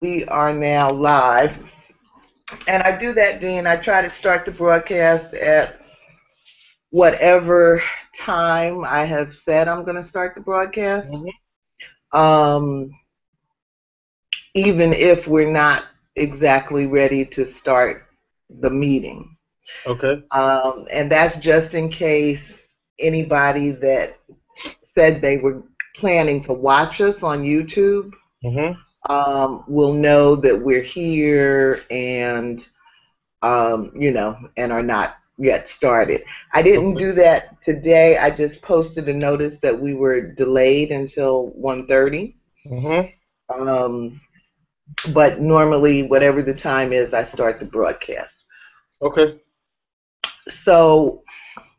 We are now live. And I do that, Dean. I try to start the broadcast at whatever time I have said I'm going to start the broadcast, Hmm. um, even if we're not exactly ready to start the meeting. Okay. And that's just in case anybody that said they were planning to watch us on YouTube Hmm. will know that we're here and and are not yet started. I didn't Okay. do that today. I just posted a notice that we were delayed until 1:30. Hmm. Um, but normally, whatever the time is, I start the broadcast. Okay. So,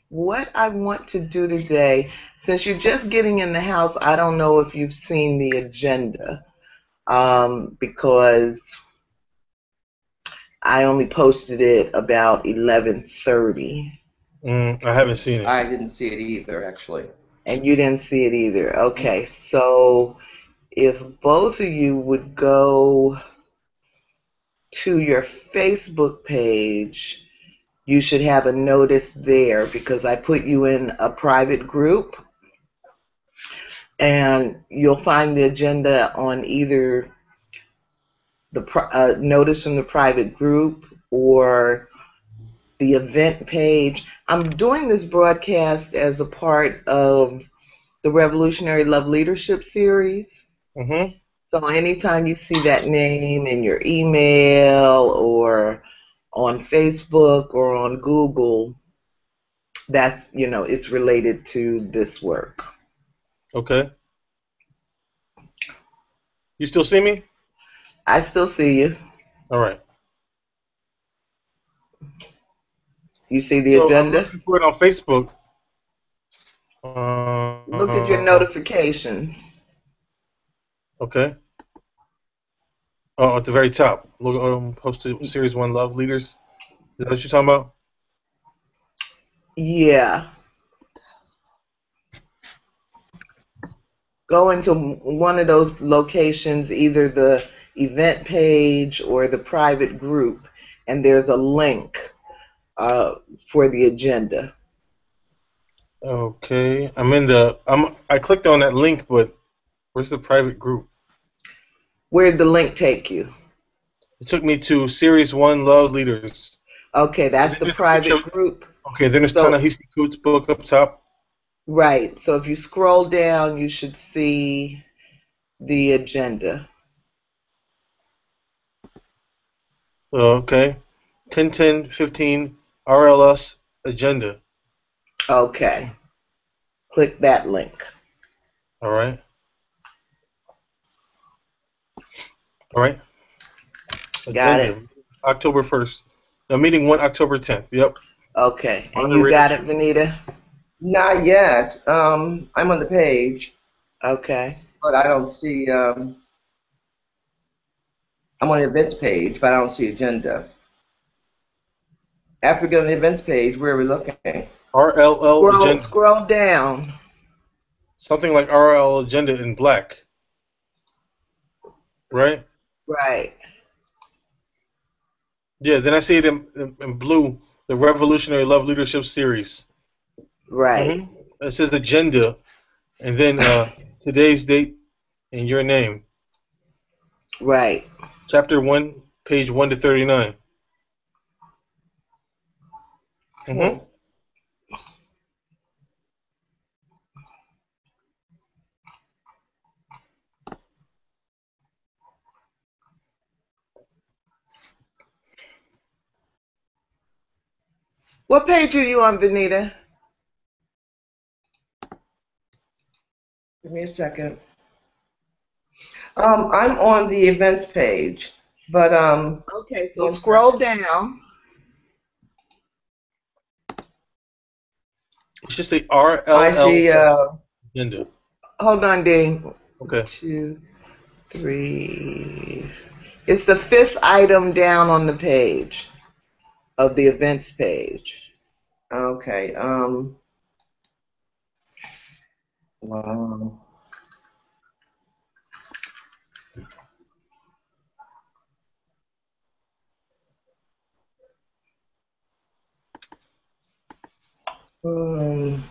what I want to do today, since you're just getting in the house, I don't know if you've seen the agenda because I only posted it about 11:30. I haven't seen it. I didn't see it either, actually. And you didn't see it either. Mm. Okay, so if both of you would go to your Facebook page, you should have a notice there because I put you in a private group and you'll find the agenda on either the notice from the private group or the event page. I'm doing this broadcast as a part of the Revolutionary Love Leadership series. Hmm. So anytime you see that name in your email or on Facebook or on Google, that's, it's related to this work. Okay. You still see me? I still see you. All right. You see the So I'm agenda? looking for it on Facebook. Look at your notifications. Okay. Oh, at the very top. Look, posted Series One Love Leaders. Is that what you're talking about? Yeah. Go into one of those locations, either the event page or the private group, and there's a link uh, for the agenda. Okay. I'm in the. I clicked on that link, but where's the private group? Where'd the link take you? It took me to Series One Love Leaders. Okay, And that's then the there's a picture private of. group. Okay. Then there's So, Ta-Nehisi Coates book up top. right. So if you scroll down, you should see the agenda. Okay. 10-10-15 RLS agenda. Okay. Click that link. All right. All right. Got it? Agenda. October 1st. The meeting went October 10th. Yep. Okay. And you Moderator. got it, Venita? Not yet. I'm on the page, Okay. but I don't see. I'm on the events page, but I don't see agenda. After we get on the events page, where are we looking? RLL Scroll agenda. scroll down. Something like RL agenda in black. Right? Right. Yeah. Then I see it in blue. The Revolutionary Love Leadership Series. Right. It says agenda. And then today's date and your name. Right. Chapter 1, page 1 to 39. Hmm. Mm-hmm. What page are you on, Venita? Give me a second. I'm on the events page, but Okay, so one scroll second. down. It should say I see. RLL agenda. Hold on, Dean. Okay. 2, 3. It's the fifth item down on the page of the events page. Okay. Wow. Um,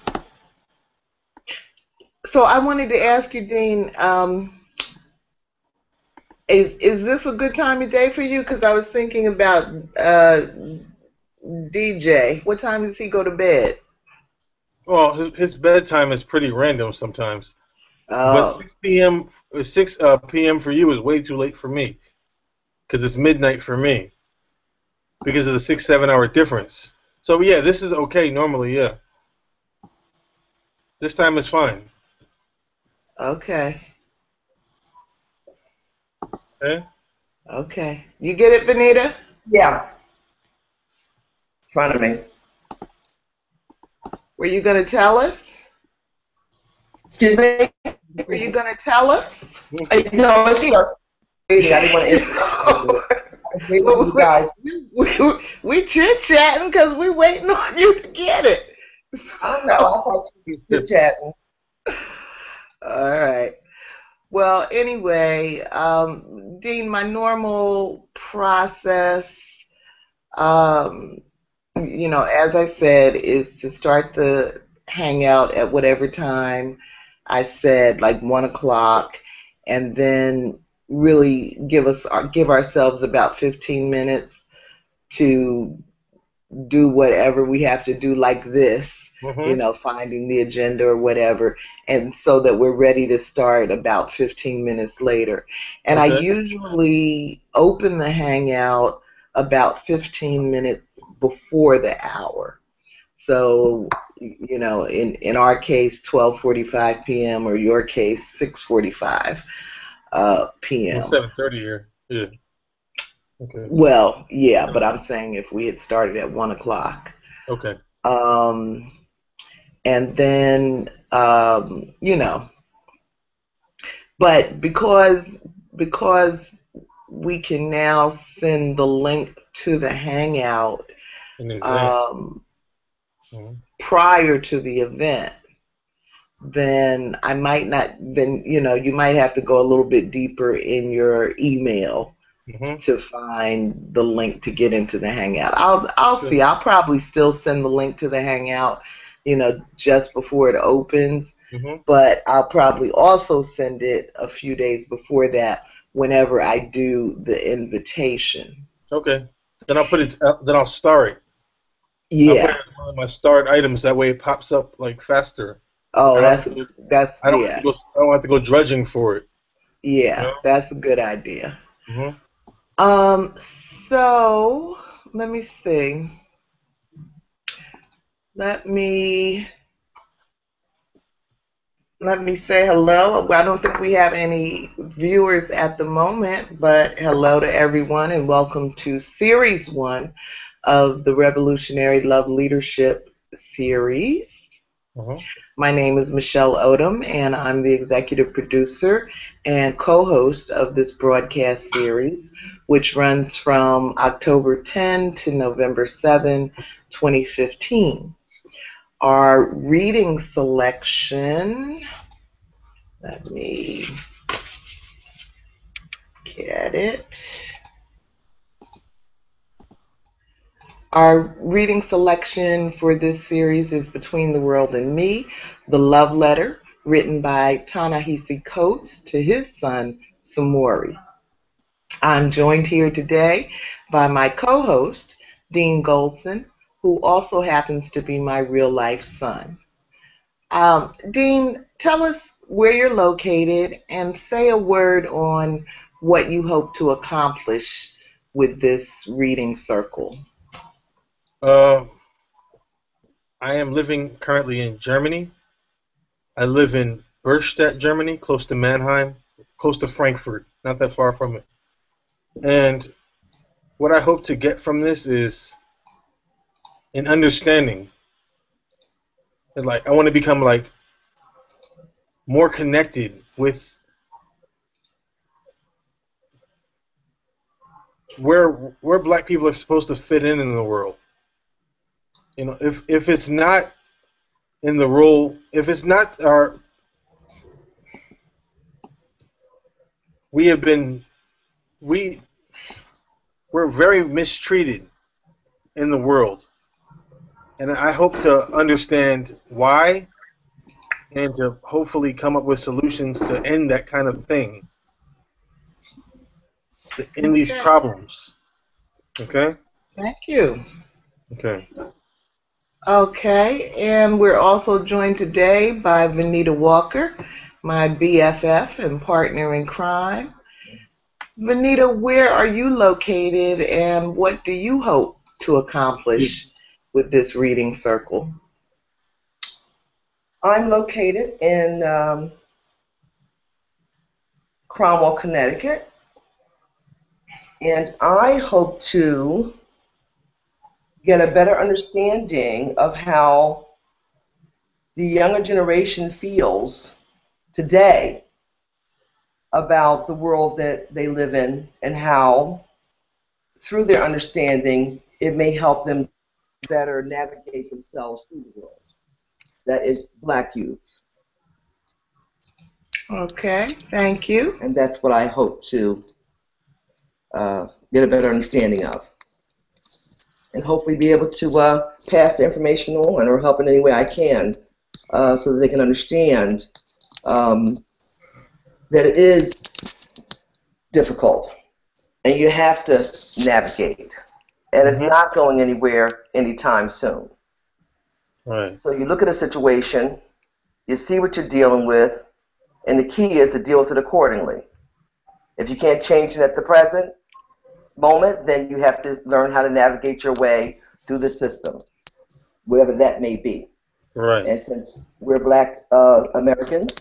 So I wanted to ask you, Dean, is this a good time of day for you? Because I was thinking about DJ. What time does he go to bed? Well, his bedtime is pretty random sometimes. But Oh, 6 p.m. for you is way too late for me because it's midnight for me because of the 6 7 hour difference. So yeah, this is okay normally. Yeah, this time is fine. okay, Okay. okay. You get it, Venita? yeah, in front of me. Were you gonna tell us? Excuse me? Were you gonna tell us? No, it's here. Waiting. I didn't want to interrupt you. I was waiting for you guys. we chit chatting because we waiting on you to get it. I know. I thought you were chatting. All right. Well, anyway, Dean, my normal process, um, as I said, is to start the hangout at whatever time I said, like 1 o'clock, and then really give ourselves about 15 minutes to do whatever we have to do, like this, Mm-hmm. finding the agenda or whatever, and so that we're ready to start about 15 minutes later. And I Okay. usually open the hangout about 15 minutes before the hour. So, in our case, 12:45 p.m. or your case, 6:45 Well, p.m. 7:30 here. Yeah. Okay. Well, yeah, but I'm saying if we had started at 1 o'clock. Okay. Um, and then but because we can now send the link to the hangout In advance. um, Mm-hmm. prior to the event, then I might not then you might have to go a little bit deeper in your email Mm-hmm. to find the link to get into the hangout. I'll Sure. see. I'll probably still send the link to the hangout, just before it opens, Mm-hmm. but I'll probably also send it a few days before that whenever I do the invitation. Okay. Then I'll put it. Then I'll star it. I'll put it Yeah. as one of my starred items. That way it pops up like faster. Oh, I don't have to. I don't have to yeah. go. I don't have to go drudging for it. You Yeah, know. that's a good idea. Mm-hmm. Um, so let me see. Let me let me say hello. I don't think we have any viewers at the moment, but hello to everyone and welcome to Series 1 of the Revolutionary Love Leadership series. Mm-hmm. My name is Michelle Odom, and I'm the executive producer and co host of this broadcast series, which runs from October 10 to November 7, 2015. Our reading selection, let me get it. Our reading selection for this series is Between the World and Me, The Love Letter, written by Ta-Nehisi Coates to his son, Samori. I'm joined here today by my co-host, Dean Goldson, who also happens to be my real life son. Dean, tell us where you're located and say a word on what you hope to accomplish with this reading circle. Uh, I am living currently in Germany. I live in Bergstadt, Germany, close to Mannheim, close to Frankfurt, not that far from it. And what I hope to get from this is an understanding. And like I want to become like more connected with where black people are supposed to fit in the world. You know, if it's not in the role, if it's not our, we have been we we're very mistreated in the world. and I hope to understand why and to hopefully come up with solutions to end that kind of thing, to end these Okay. problems. Okay? Thank you. Okay. Okay, and we're also joined today by Venita Walker, my BFF and partner in crime. Venita, where are you located and what do you hope to accomplish with this reading circle? I'm located in Cromwell, Connecticut, and I hope to get a better understanding of how the younger generation feels today about the world that they live in and how, through their understanding, it may help them better navigate themselves through the world. That is Black youth. Okay, thank you. And that's what I hope to get a better understanding of. And hopefully be able to pass the information on or help in any way I can so that they can understand that it is difficult and you have to navigate. And it's not going anywhere anytime soon. Right. So you look at a situation, you see what you're dealing with, and the key is to deal with it accordingly. If you can't change it at the present moment, then you have to learn how to navigate your way through the system, whatever that may be. Right. And since we're Black Americans,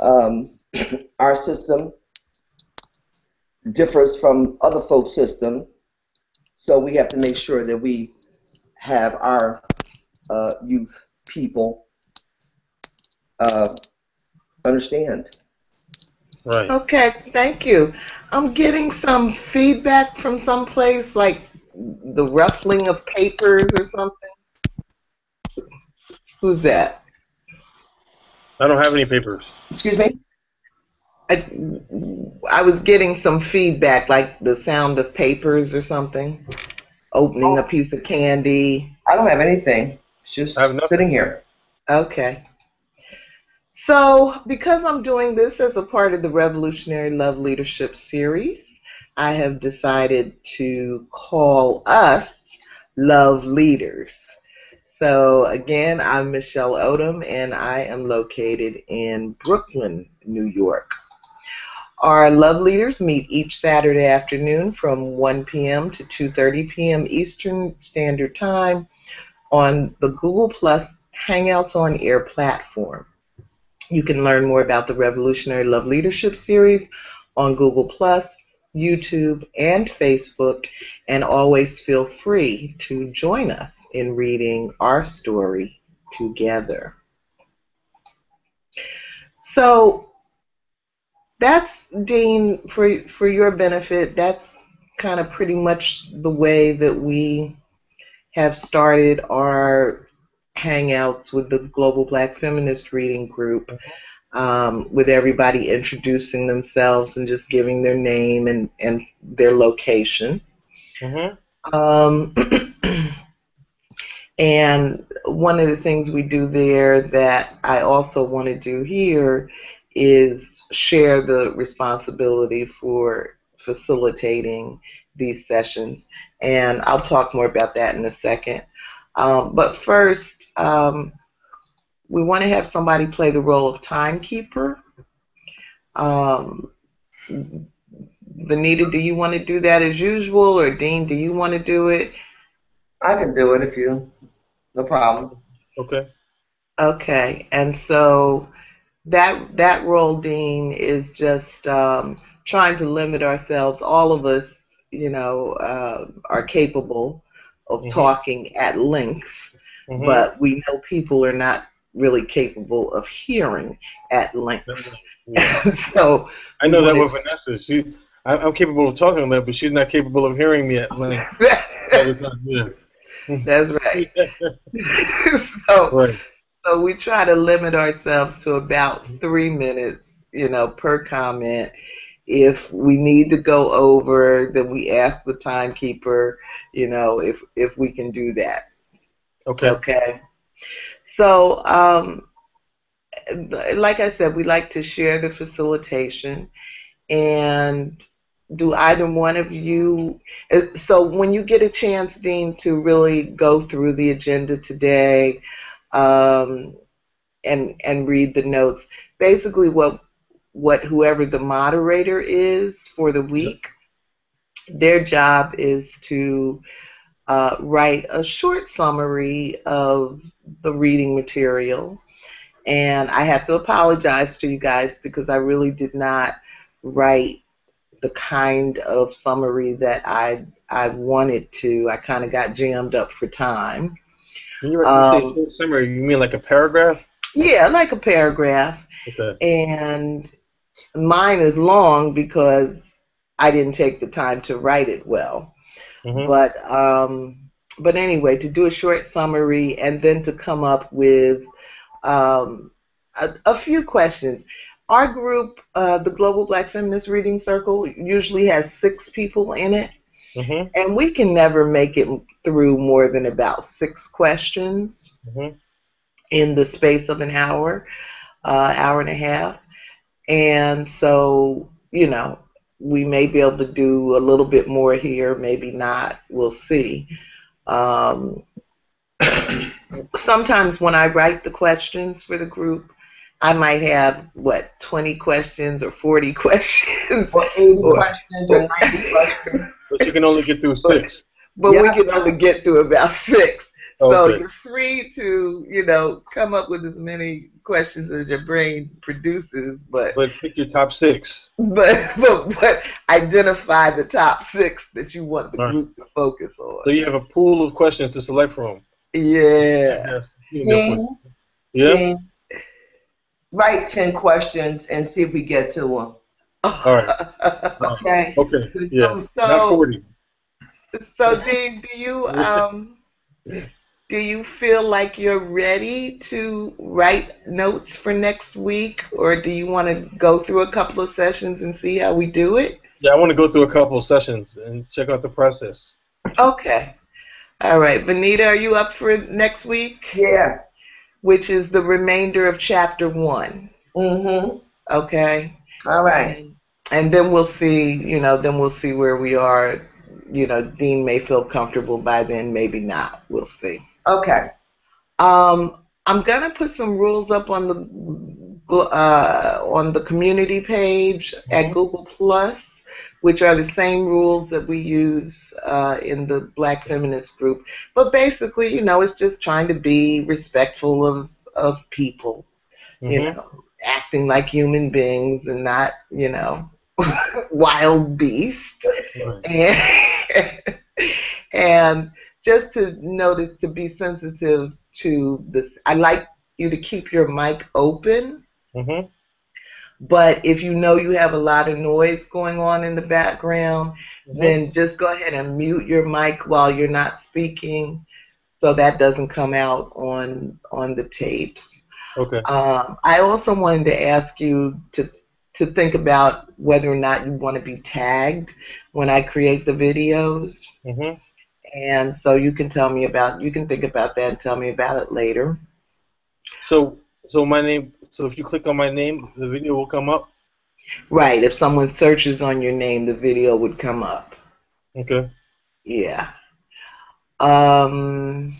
our system differs from other folks' system, so we have to make sure that we have our youth people understand. Right. Okay, thank you. I'm getting some feedback from someplace like the rustling of papers or something. Who's that? I don't have any papers. Excuse me? I, I was getting some feedback like the sound of papers or something. Opening a piece of candy. I don't have anything. It's just I have nothing. sitting here. Okay. So, because I'm doing this as a part of the Revolutionary Love Leadership series, I have decided to call us Love Leaders. So, again, I'm Michelle Odom, and I am located in Brooklyn, New York. Our Love Leaders meet each Saturday afternoon from 1 p.m. to 2:30 p.m. Eastern Standard Time on the Google Hangouts on Air platform. You can learn more about the Revolutionary Love Leadership series on Google YouTube, and Facebook, and always feel free to join us in reading our story together. So that's, Dean, for your benefit, that's kind of pretty much the way that we have started our hangouts with the Global Black Feminist Reading Group, with everybody introducing themselves and just giving their name and their location. Um, and one of the things we do there that I also want to do here is share the responsibility for facilitating these sessions. And I'll talk more about that in a second. But first, we want to have somebody play the role of timekeeper. Venita, do you want to do that as usual, or Dean, do you want to do it? I can do it if you, no problem. Okay. Okay, and so that role, Dean, is just trying to limit ourselves. All of us, are capable of talking at length, but we know people are not really capable of hearing at length. Yeah. So I know that with Vanessa. I'm capable of talking to her, but she's not capable of hearing me at length all the time. Yeah. That's right. So we try to limit ourselves to about 3 minutes, per comment. If we need to go over, then we ask the timekeeper, if we can do that. Okay. Okay. So, like I said, we like to share the facilitation. And do either one of you, so when you get a chance, Dean, to really go through the agenda today, um, and read the notes, basically what whoever the moderator is for the Yep. week, their job is to write a short summary of the reading material. And I have to apologize to you guys because I really did not write the kind of summary that I wanted to. I kind of got jammed up for time. When you say Um, short summary, you mean like a paragraph? yeah, like a paragraph. Okay. And mine is long because I didn't take the time to write it well. Mhm. But anyway, to do a short summary and then to come up with um, a few questions. Our group, the Global Black Feminist Reading Circle, usually has 6 people in it, Mhm. and we can never make it through more than about 6 questions Mhm. in the space of an hour, hour and a half. And so, we may be able to do a little bit more here, maybe not. We'll see. Um, Sometimes when I write the questions for the group, I might have 20 questions or 40 questions, Or 80 or, questions or or 90 questions. But you can only get through but, 6. but we Yeah. can only get to about 6. So Okay. you're free to, come up with as many questions as your brain produces, but But pick your top 6. but identify the top 6 that you want the All right. group to focus on. So you have a pool of questions to select from. I Yeah. guess. You can go for it. Dean, Yeah. Dean, write 10 questions and see if we get to them. All right. Okay? Okay. Yeah. Not so 40. so Dean, do you feel like you're ready to write notes for next week, or do you want to go through a couple of sessions and see how we do it? Yeah, I want to go through a couple of sessions and check out the process. Okay. All right. Venita, are you up for next week? Yeah. Which is the remainder of chapter 1. Mm-hmm. Okay. All right. And then we'll see, where we are. Dean may feel comfortable by then, maybe not. We'll see. Okay. I'm gonna put some rules up on the community page at Hmm. Google Plus, which are the same rules that we use in the Black Feminist group. But basically, it's just trying to be respectful of people, Hmm. acting like human beings and not, wild beasts. Right. And, and just to notice, to be sensitive to this. I like you to keep your mic open, Hmm. but if you know you have a lot of noise going on in the background, Hmm. then just go ahead and mute your mic while you're not speaking, so that doesn't come out on the tapes. Okay. I also wanted to ask you to think about whether or not you want to be tagged when I create the videos. Hmm. And so you can think about that and tell me about it later. So my name. So if you click on my name, the video will come up. Right, if someone searches on your name, the video would come up. Okay. Yeah. Um,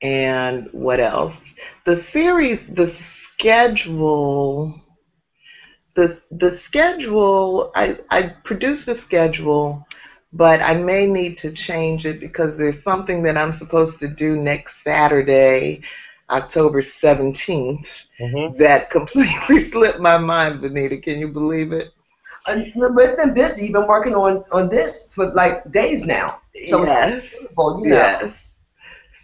and what else? The series, schedule, the schedule, I produced a schedule, but I may need to change it because there's something that I'm supposed to do next Saturday, October 17th, Hmm. that completely slipped my mind, Venita. Can you believe it? But it's been busy. You've been working on this for like days now. So it's Yes. understandable. Yes.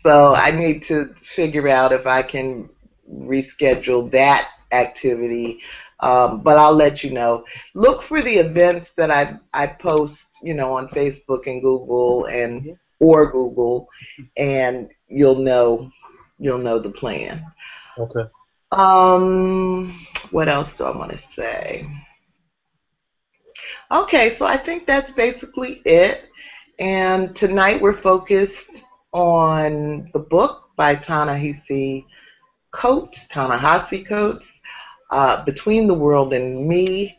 So I need to figure out if I can reschedule that activity. But I'll let you know. Look for the events that I post, on Facebook and Google Hmm. or Google, and you'll know the plan. Okay. What else do I want to say? Okay, so I think that's basically it. And tonight we're focused on the book by Ta-Nehisi Coates, Between the World and Me,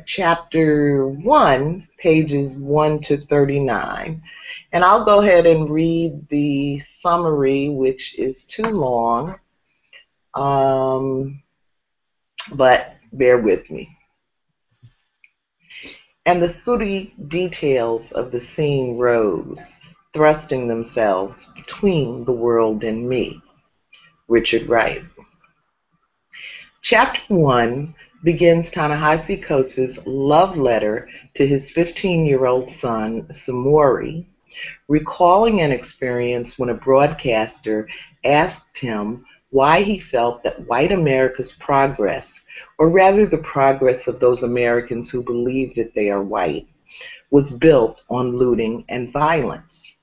chapter 1, pages 1 to 39. And I'll go ahead and read the summary, which is too long, but bear with me. And the sooty details of the scene rose, thrusting themselves between the world and me. Richard Wright. Chapter 1 begins Ta-Nehisi Coates' love letter to his 15-year-old son, Samori, recalling an experience when a broadcaster asked him why he felt that white America's progress, or rather the progress of those Americans who believe that they are white, was built on looting and violence.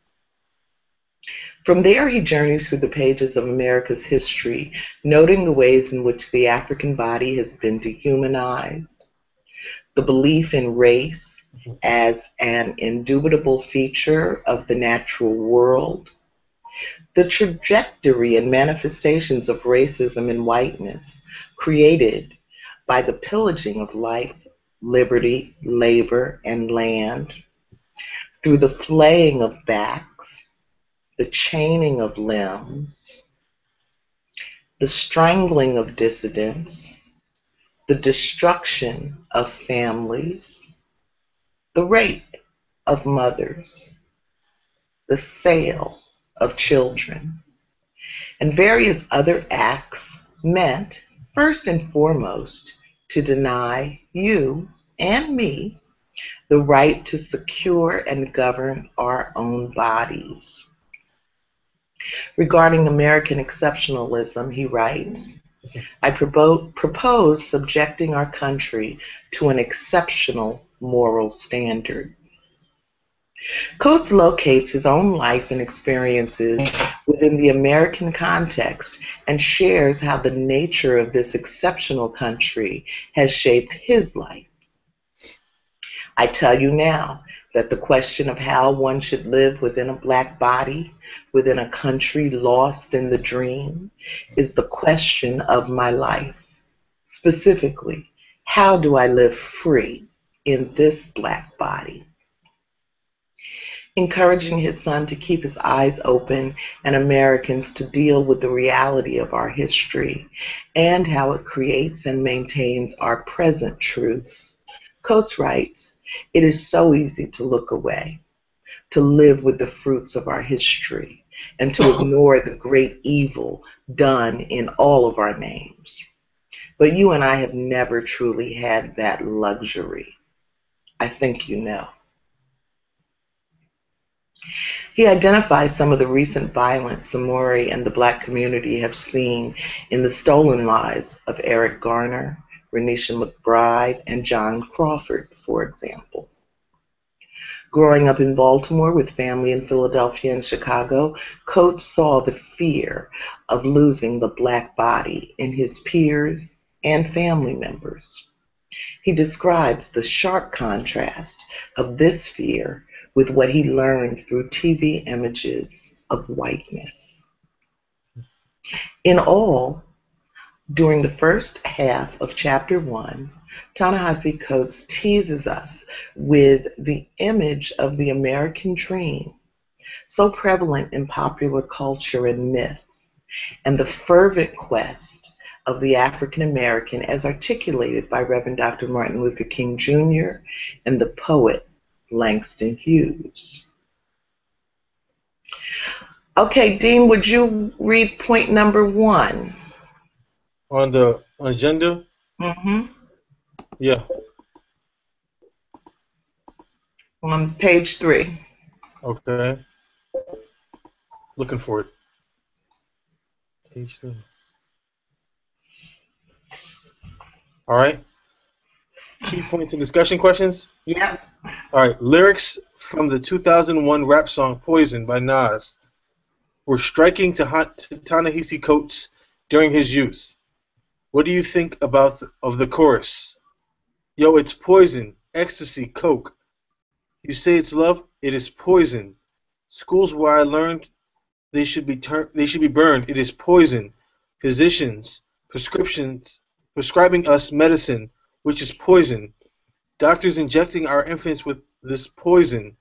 From there, he journeys through the pages of America's history, noting the ways in which the African body has been dehumanized, the belief in race as an indubitable feature of the natural world, the trajectory and manifestations of racism and whiteness created by the pillaging of life, liberty, labor, and land, through the flaying of backs, the chaining of limbs, the strangling of dissidents, the destruction of families, the rape of mothers, the sale of children, and various other acts meant, first and foremost, to deny you and me the right to secure and govern our own bodies. Regarding American exceptionalism, he writes, I propose subjecting our country to an exceptional moral standard. Coates locates his own life and experiences within the American context and shares how the nature of this exceptional country has shaped his life. I tell you now that the question of how one should live within a black body, within a country lost in the dream, is the question of my life. Specifically, how do I live free in this black body? Encouraging his son to keep his eyes open and Americans to deal with the reality of our history and how it creates and maintains our present truths. Coates writes, it is so easy to look away, to live with the fruits of our history, and to ignore the great evil done in all of our names. But you and I have never truly had that luxury. I think you know. He identifies some of the recent violence Samori and the black community have seen in the stolen lives of Eric Garner, Renisha McBride, and John Crawford, for example. Growing up in Baltimore with family in Philadelphia and Chicago, Coates saw the fear of losing the black body in his peers and family members. He describes the sharp contrast of this fear with what he learned through TV images of whiteness. In all, during the first half of chapter 1, Ta-Nehisi Coates teases us with the image of the American dream, so prevalent in popular culture and myth, and the fervent quest of the African American as articulated by Reverend Dr. Martin Luther King Jr. and the poet Langston Hughes. Okay, Dean, would you read point number 1? On the agenda? Mm-hmm. Yeah. On page 3. Okay. Looking for it. Page 3. All right. Key points and discussion questions? Yep. All right. Lyrics from the 2001 rap song Poison by Nas were striking to Ta-Nehisi Coates during his youth. What do you think of the chorus? Yo, it's poison, ecstasy, coke. You say it's love, It is poison. Schools where I learned they should be burned. It is poison. Physicians, prescribing us medicine, which is poison. Doctors injecting our infants with this poison.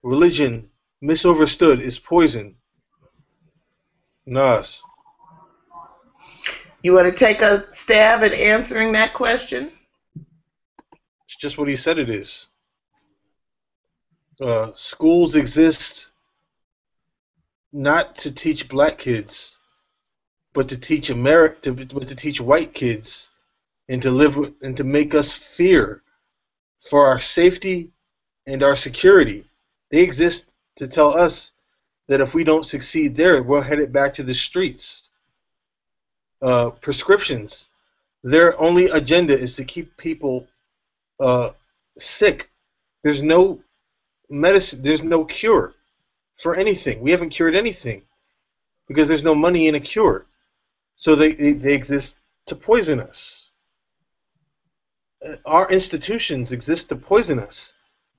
Religion, misunderstood, is poison. Nas. You want to take a stab at answering that question? It's just what he said it is. Schools exist not to teach black kids, but to teach but to teach white kids, and to and to make us fear for our safety and our security. They exist to tell us that if we don't succeed there, we're headed back to the streets. Prescriptions. Their only agenda is to keep people sick. There's no medicine. There's no cure for anything. We haven't cured anything because there's no money in a cure. So they exist to poison us. Our institutions exist to poison us,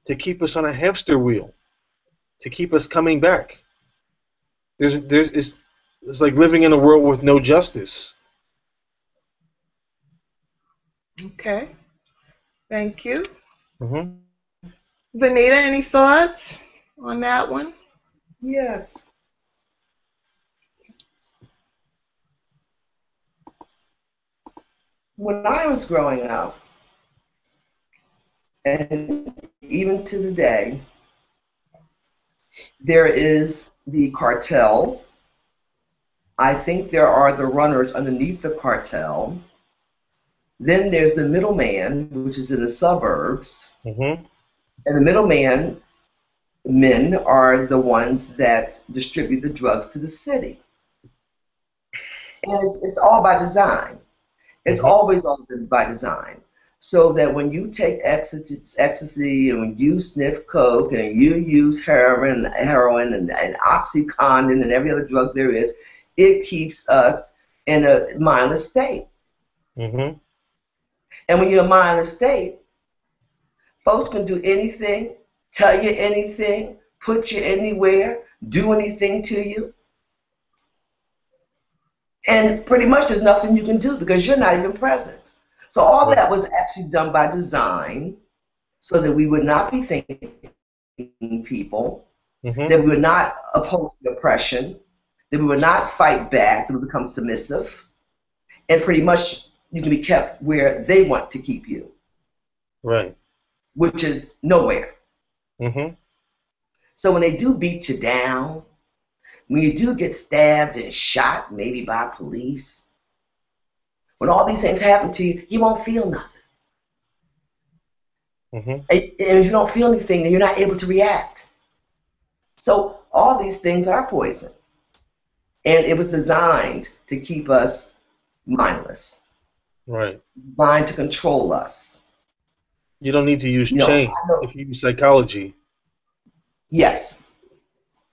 to keep us on a hamster wheel, to keep us coming back. It's like living in a world with no justice. Okay. Thank you. Mm-hmm. Venita, any thoughts on that one? Yes. When I was growing up, and even to the day, there is the cartel. I think there are the runners underneath the cartel. Then there's the middleman, which is in the suburbs. Mm-hmm. And the middleman men are the ones that distribute the drugs to the city. And it's all by design. It's always all been by design. So that when you take ecstasy and when you sniff coke and you use heroin and OxyContin and every other drug there is, it keeps us in a mindless state. Mm-hmm. And when you're in a mindless state, folks can do anything, tell you anything, put you anywhere, do anything to you. And pretty much there's nothing you can do because you're not even present. So all that was actually done by design so that we would not be thinking people, that we would not oppose the oppression, that we would not fight back, that we would become submissive, and pretty much you can be kept where they want to keep you. Right. Which is nowhere. Mm-hmm. So when they do beat you down, when you do get stabbed and shot, maybe by police, when all these things happen to you, you won't feel nothing. Mm-hmm. And if you don't feel anything, then you're not able to react. So all these things are poison. And it was designed to keep us mindless. Right. Designed to control us. You don't need to use change if you use psychology. Yes.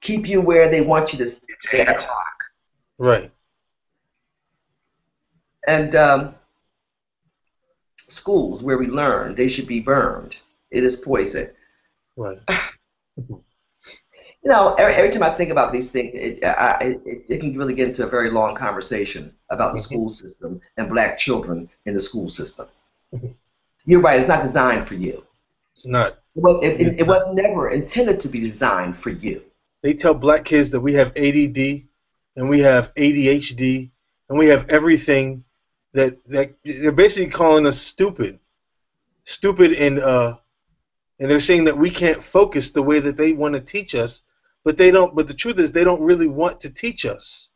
Keep you where they want you to stay at the clock. Right. And schools where we learn, they should be burned. It is poison. Right. You know, every time I think about these things, it can really get into a very long conversation about the school system and black children in the school system. You're right, it's not designed for you. It's not. It was never intended to be designed for you. They tell black kids that we have ADD and we have ADHD and we have everything that they're basically calling us stupid. Stupid and they're saying that we can't focus the way that they want to teach us. But they don't. But the truth is, they don't really want to teach us.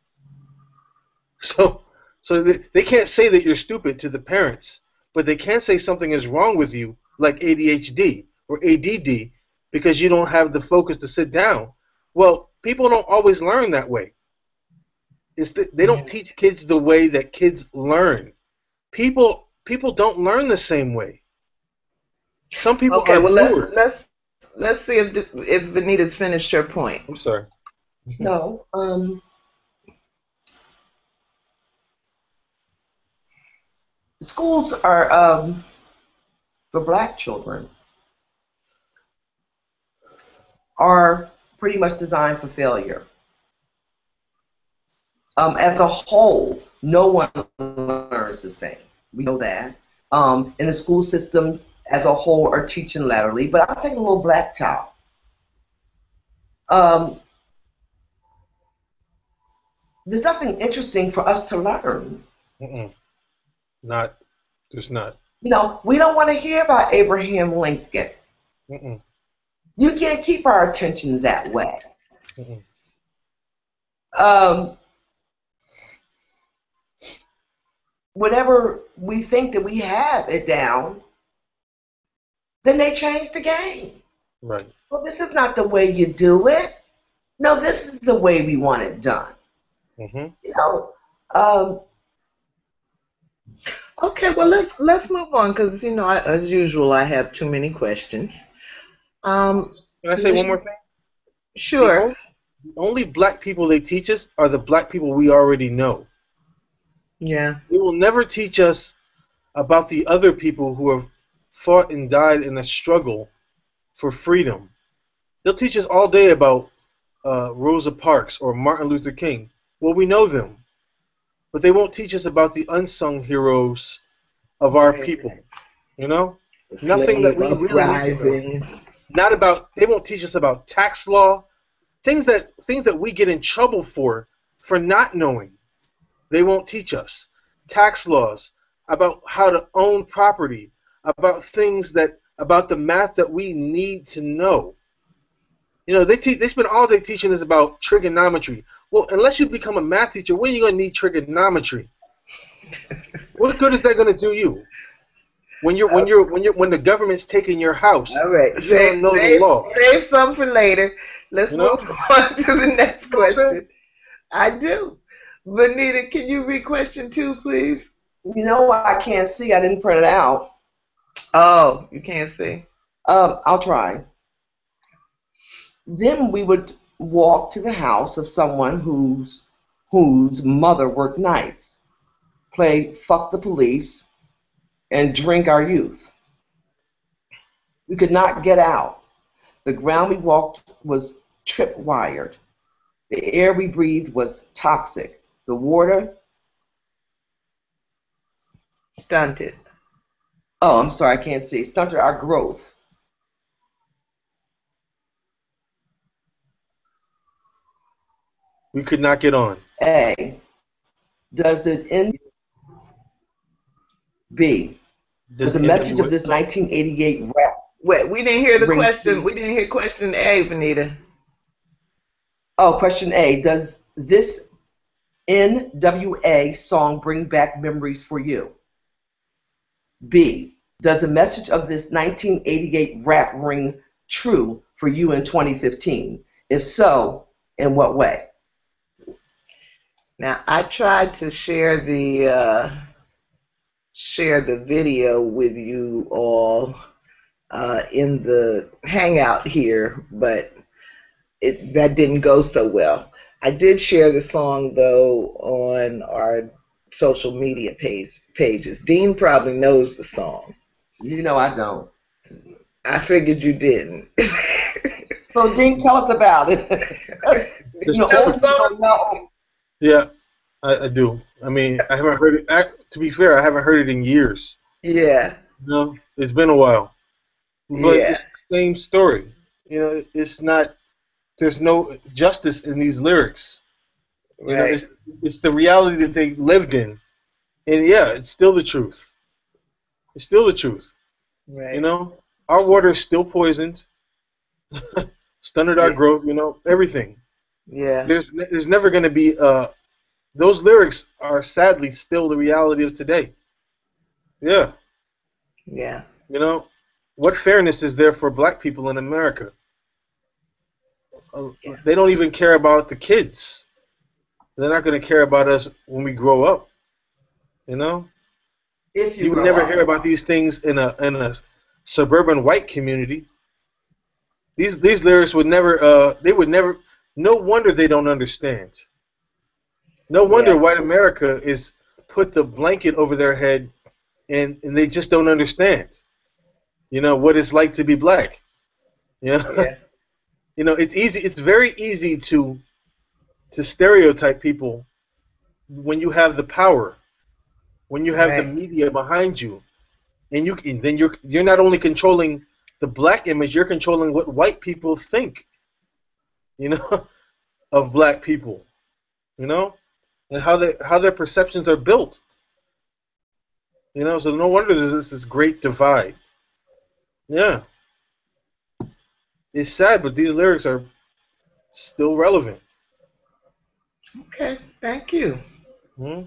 So they can't say that you're stupid to the parents, but they can say something is wrong with you, like ADHD or ADD, because you don't have the focus to sit down. Well, people don't always learn that way. They don't teach kids the way that kids learn. People don't learn the same way. Some people okay, are well, let's see if Venita's finished her point. I'm sorry. No. Schools are for black children. are pretty much designed for failure. As a whole, no one learns the same. We know that. And the school systems as a whole are teaching laterally. But I'll take a little black child. There's nothing interesting for us to learn. Not. There's not. You know, we don't want to hear about Abraham Lincoln. You can't keep our attention that way. Whenever we think that we have it down, then they change the game. Right. Well, this is not the way you do it. No, this is the way we want it done. You know. Okay, well let's move on because you know as usual I have too many questions. Can I say one more thing? Sure. The only black people they teach us are the black people we already know. Yeah. They will never teach us about the other people who have fought and died in a struggle for freedom. They'll teach us all day about Rosa Parks or Martin Luther King. Well, we know them. But they won't teach us about the unsung heroes of our people. You know? Nothing that we really need to know. Not about, they won't teach us about tax law, things that we get in trouble for not knowing. They won't teach us. Tax laws, about how to own property, about about the math that we need to know. You know, they spend all day teaching us about trigonometry. Well, unless you become a math teacher, when are you going to need trigonometry? What good is that going to do you? When the government's taking your house, all right. You don't know the law. Save some for later. Let's move on to the next question. I do. Venita, can you read question 2, please? You know, I can't see. I didn't print it out. Oh, you can't see. I'll try. Then we would walk to the house of someone whose mother worked nights, play fuck the police, and drink our youth. We could not get out. The ground we walked was tripwired. The air we breathed was toxic. The water... Stunted. Oh, I'm sorry, I can't see. Stunted our growth. We could not get on. A. Does it end? B. Does the message of this 1988 rap... Wait, we didn't hear the question. We didn't hear question A, Venita. Oh, question A. Does this NWA song bring back memories for you? B. Does the message of this 1988 rap ring true for you in 2015? If so, in what way? Now, I tried to share the video with you all in the Hangout here, but that didn't go so well. I did share the song, though, on our social media pages. Dean probably knows the song. You know I don't. I figured you didn't. So, Dean, tell us about it. Yeah, I do. I mean, I haven't heard it. To be fair, I haven't heard it in years. Yeah. No, it's been a while. But it's the same story. You know, it's not. There's no justice in these lyrics. You know, it's the reality that they lived in, and yeah, it's still the truth. It's still the truth. Right. You know, our water is still poisoned. Stunted our growth. You know, everything. Yeah. There's never going to be. Those lyrics are sadly still the reality of today. Yeah. Yeah. You know, what fairness is there for black people in America? They don't even care about the kids. They're not going to care about us when we grow up. You know? If you would never hear about these things in a suburban white community. These lyrics would never. They would never. No wonder they don't understand. No wonder white America is put the blanket over their head, and they just don't understand. You know what it's like to be black. You know? You know, it's easy. It's very easy to stereotype people when you have the power, when you have the Right. media behind you, and then you're not only controlling the black image, you're controlling what white people think, you know, of black people, you know, and how their perceptions are built, you know. So no wonder there's this great divide. Yeah, it's sad, but these lyrics are still relevant. Okay. Thank you. Hmm.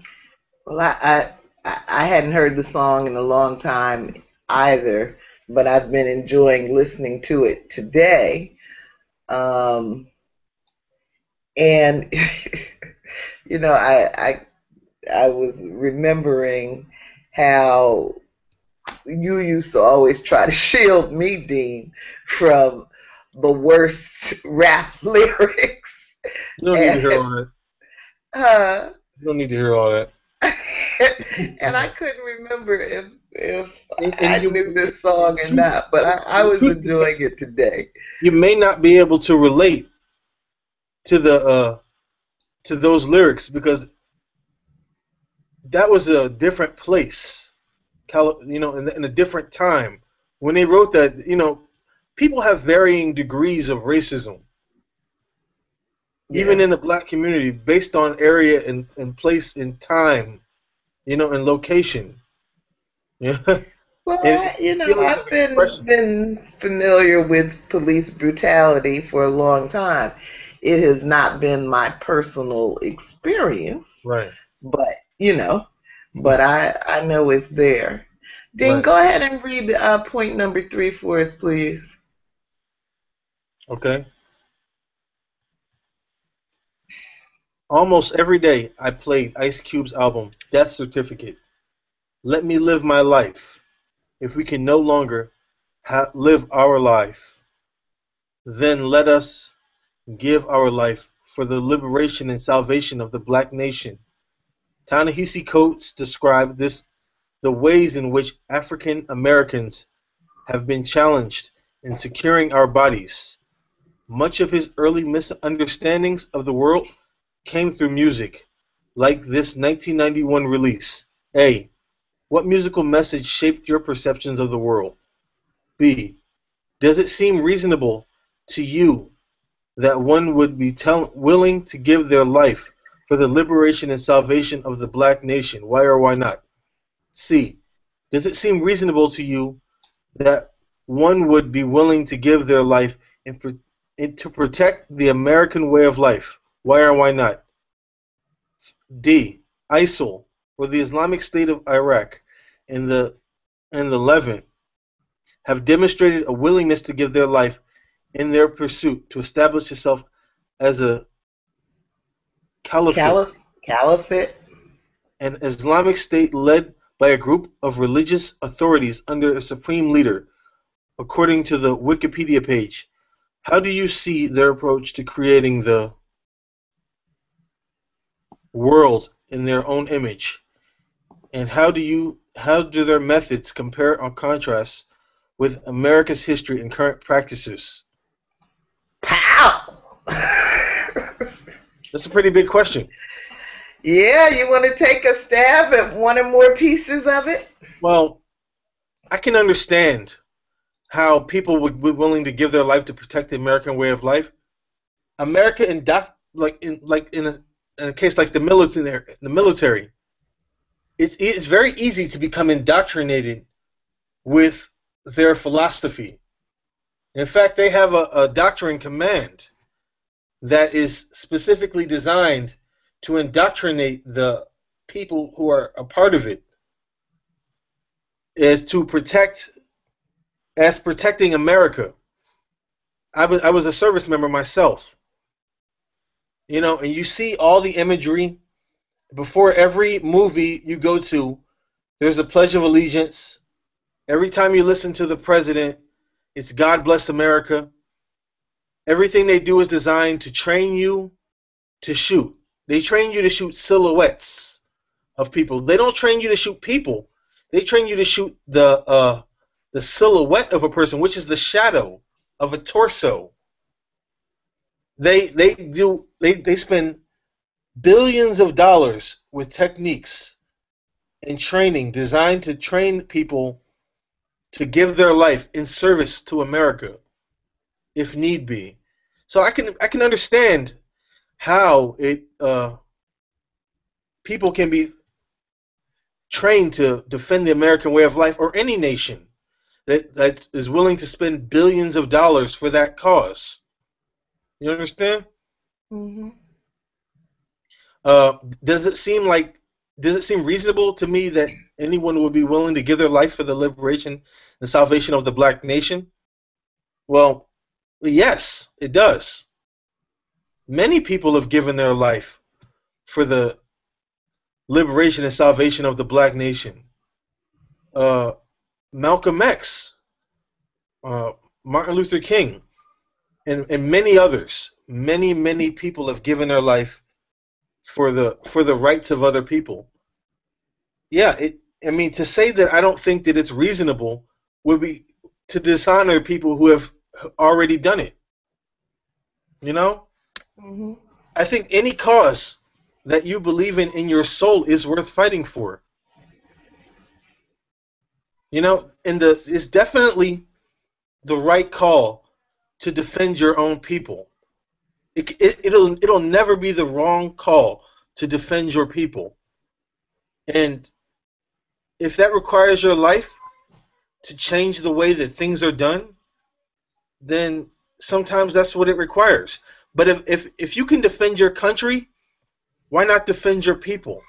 Well, I hadn't heard the song in a long time either, but I've been enjoying listening to it today. Um, and you know, I was remembering how you used to always try to shield me, Dean, from the worst rap lyrics, You don't need to hear and all that. uh, You don't need to hear all that. and I couldn't remember if And I knew this song or not, but I the was truth, enjoying it today. you may not be able to relate to those lyrics because that was a different place, you know, in a different time when they wrote that. You know, people have varying degrees of racism, even Yeah. in the black community, based on area and place and time, you know, and location. Yeah, Well, and feelings of I've expression. been familiar with police brutality for a long time. It has not been my personal experience, Right, but but I know it's there. Dean, right. go ahead and read point number 3 for us, please. Okay. Almost every day, I played Ice Cube's album, Death Certificate. Let me live my life. If we can no longer live our life, then let us give our life for the liberation and salvation of the black nation. Ta-Nehisi Coates described the ways in which African Americans have been challenged in securing our bodies. Much of his early misunderstandings of the world came through music, like this 1991 release. A. What musical message shaped your perceptions of the world? B. Does it seem reasonable to you that one would be willing to give their life for the liberation and salvation of the black nation? Why or why not? C. Does it seem reasonable to you that one would be willing to give their life to protect the American way of life? Why or why not? D. ISIL, or the Islamic State of Iraq and the Levant, have demonstrated a willingness to give their life in their pursuit to establish itself as a caliphate, Caliphate. an Islamic state led by a group of religious authorities under a supreme leader, according to the Wikipedia page. How do you see their approach to creating the world in their own image? And how do their methods compare or contrast with America's history and current practices? Pow! That's a pretty big question. Yeah, you want to take a stab at one or more pieces of it? Well, I can understand how people would be willing to give their life to protect the American way of life. America, in a case like the military, it's very easy to become indoctrinated with their philosophy. In fact, they have a doctrine command that is specifically designed to indoctrinate the people who are a part of it, is to protecting America. I was a service member myself, you know, and you see all the imagery before every movie you go to. There's a Pledge of Allegiance. Every time you listen to the president, it's God Bless America. Everything they do is designed to train you to shoot. They train you to shoot silhouettes of people. They don't train you to shoot people. They train you to shoot the silhouette of a person, which is the shadow of a torso. They spend billions of dollars with techniques and training designed to train people to give their life in service to America if need be. So I can understand how people can be trained to defend the American way of life, or any nation that is willing to spend billions of dollars for that cause. You understand? Mm-hmm. Uh, does it seem like does it seem reasonable to me that anyone would be willing to give their life for the liberation and salvation of the black nation? Well, yes, it does. Many people have given their life for the liberation and salvation of the black nation. Uh, Malcolm X, uh, Martin Luther King, and many others. Many people have given their life for the rights of other people. Yeah, I mean, to say that I don't think that it's reasonable would be to dishonor people who have already done it. You know, Mm-hmm. I think any cause that you believe in your soul is worth fighting for. You know, and it's definitely the right call to defend your own people. It'll never be the wrong call to defend your people. And if that requires your life to change the way that things are done, then sometimes that's what it requires. But if you can defend your country, why not defend your people?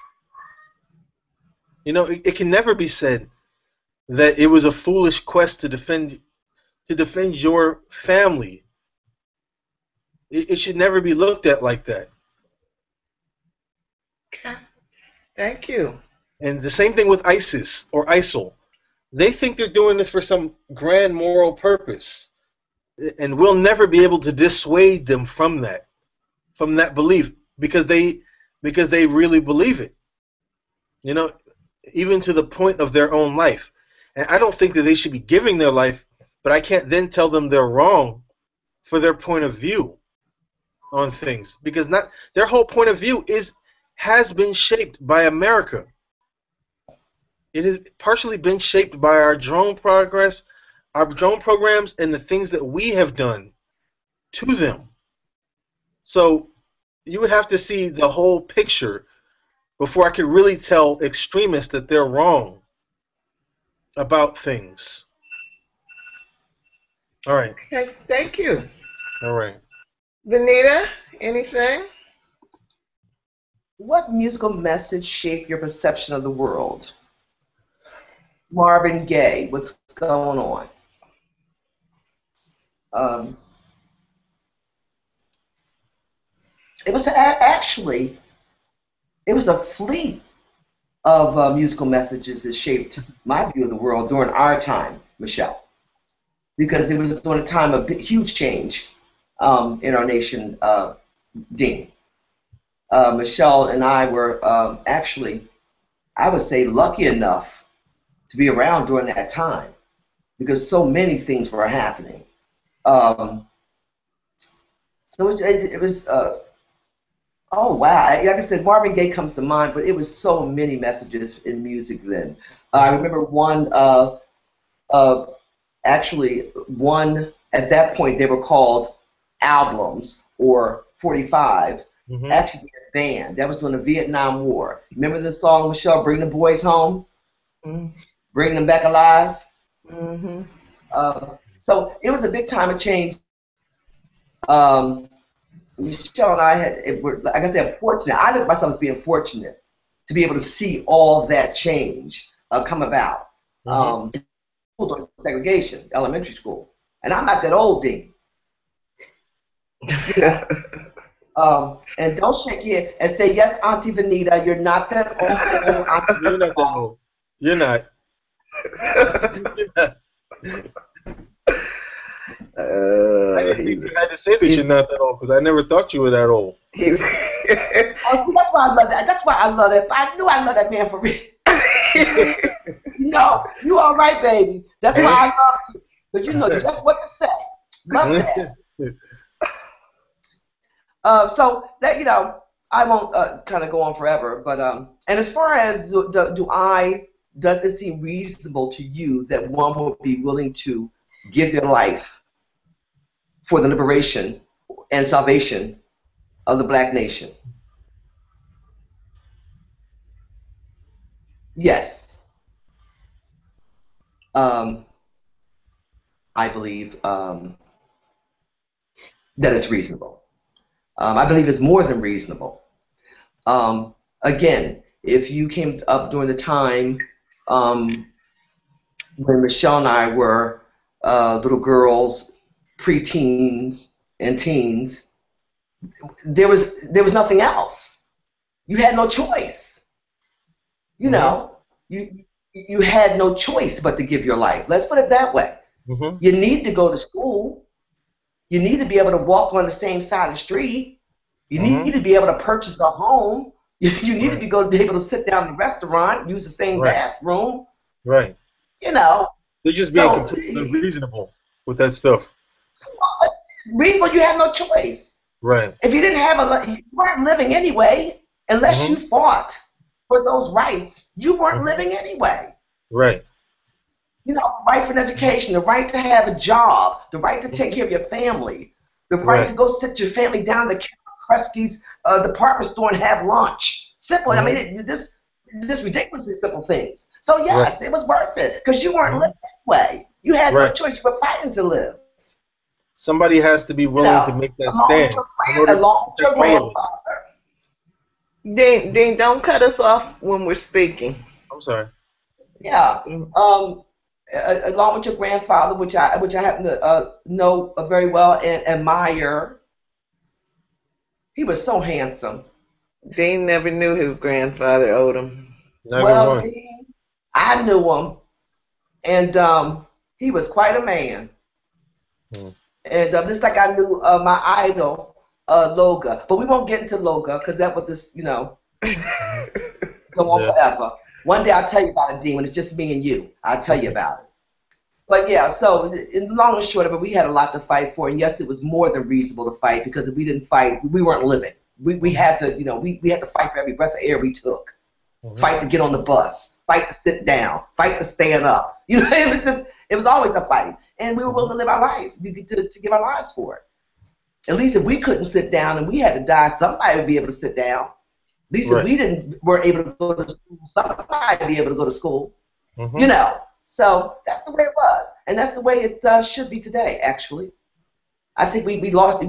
You know, it can never be said that it was a foolish quest to defend your family. It should never be looked at like that. Okay. Thank you. And the same thing with ISIS or ISIL. They think they're doing this for some grand moral purpose. And we'll never be able to dissuade them from that belief, because they really believe it. You know, even to the point of their own life. And I don't think that they should be giving their life, but I can't then tell them they're wrong for their point of view on things, because not their whole point of view has been shaped by America. It has partially been shaped by our drone programs, and the things that we have done to them. So you would have to see the whole picture before I could really tell extremists that they're wrong about things. All right. Okay. Thank you. All right. Venita, anything? What musical message shaped your perception of the world? Marvin Gaye, what's going on? It was actually, it was a fleet of musical messages that shaped my view of the world during our time, Michelle, because it was during a time of huge change in our nation, Dean. Michelle and I were actually, I would say, lucky enough to be around during that time, because so many things were happening. So it was, oh wow, like I said, Marvin Gaye comes to mind, but it was so many messages in music then. I remember actually one, at that point they were called albums or 45s, Mm-hmm. actually a band. That was during the Vietnam War. Remember the song, Michelle, Bring the Boys Home? Mm-hmm. Bring Them Back Alive? Mm-hmm. So it was a big time of change. Michelle and I were, like I said, fortunate. I look at myself as being fortunate to be able to see all that change come about. During segregation, elementary school. And I'm not that old, Dean. And don't shake your head and say, yes, Auntie Venita, you're not that old. You're not that old. You're not. I didn't think you had to say that you're not that old, because I never thought you were that old. Oh, see, that's why I love that. That's why I love that. I knew I love that man for real. No, you all right, baby. That's why I love you. Because you know just what to say. Love that. So that I won't kind of go on forever, but and as far as does it seem reasonable to you that one would be willing to give their life for the liberation and salvation of the black nation? Yes. I believe that it's reasonable. I believe it's more than reasonable. Again, if you came up during the time when Michelle and I were little girls, preteens, and teens, there was nothing else. You had no choice. You know, you had no choice but to give your life. Let's put it that way. You need to go to school. You need to be able to walk on the same side of the street. You need to be able to purchase a home. You need to be able to sit down in a restaurant, use the same bathroom. Right. You know. They're just being completely unreasonable with that stuff. Reasonable, you have no choice. Right. If you didn't have you weren't living anyway, unless you fought for those rights, you weren't living anyway. Right. You know, the right for an education, the right to have a job, the right to take care of your family, the right to go sit your family down at Kresge's department store and have lunch. Simple. I mean, this ridiculously simple things. So yes, it was worth it because you weren't living anyway. You had no choice. You were fighting to live. Somebody has to be willing to make that stand. Along with your grandfather. Dean, don't cut us off when we're speaking. I'm sorry. Yeah. Along with your grandfather, which I happen to know very well and admire. He was so handsome. Dean never knew his grandfather, Odom. Dean, I knew him, and he was quite a man. And just like I knew my idol, Loga. But we won't get into Loga because that would just, go on forever. One day I'll tell you about it, Dean, when it's just me and you. I'll tell you about it. But yeah, so in the long and short of it, we had a lot to fight for. And yes, it was more than reasonable to fight because if we didn't fight, we weren't living. We had to, we had to fight for every breath of air we took. Fight to get on the bus. Fight to sit down. Fight to stand up. It was always a fight. And we were willing to live our life, to give our lives for it. At least if we couldn't sit down and we had to die, somebody would be able to sit down. At least if we weren't able to go to school, somebody would be able to go to school. So that's the way it was. And that's the way it should be today, actually. I think we lost,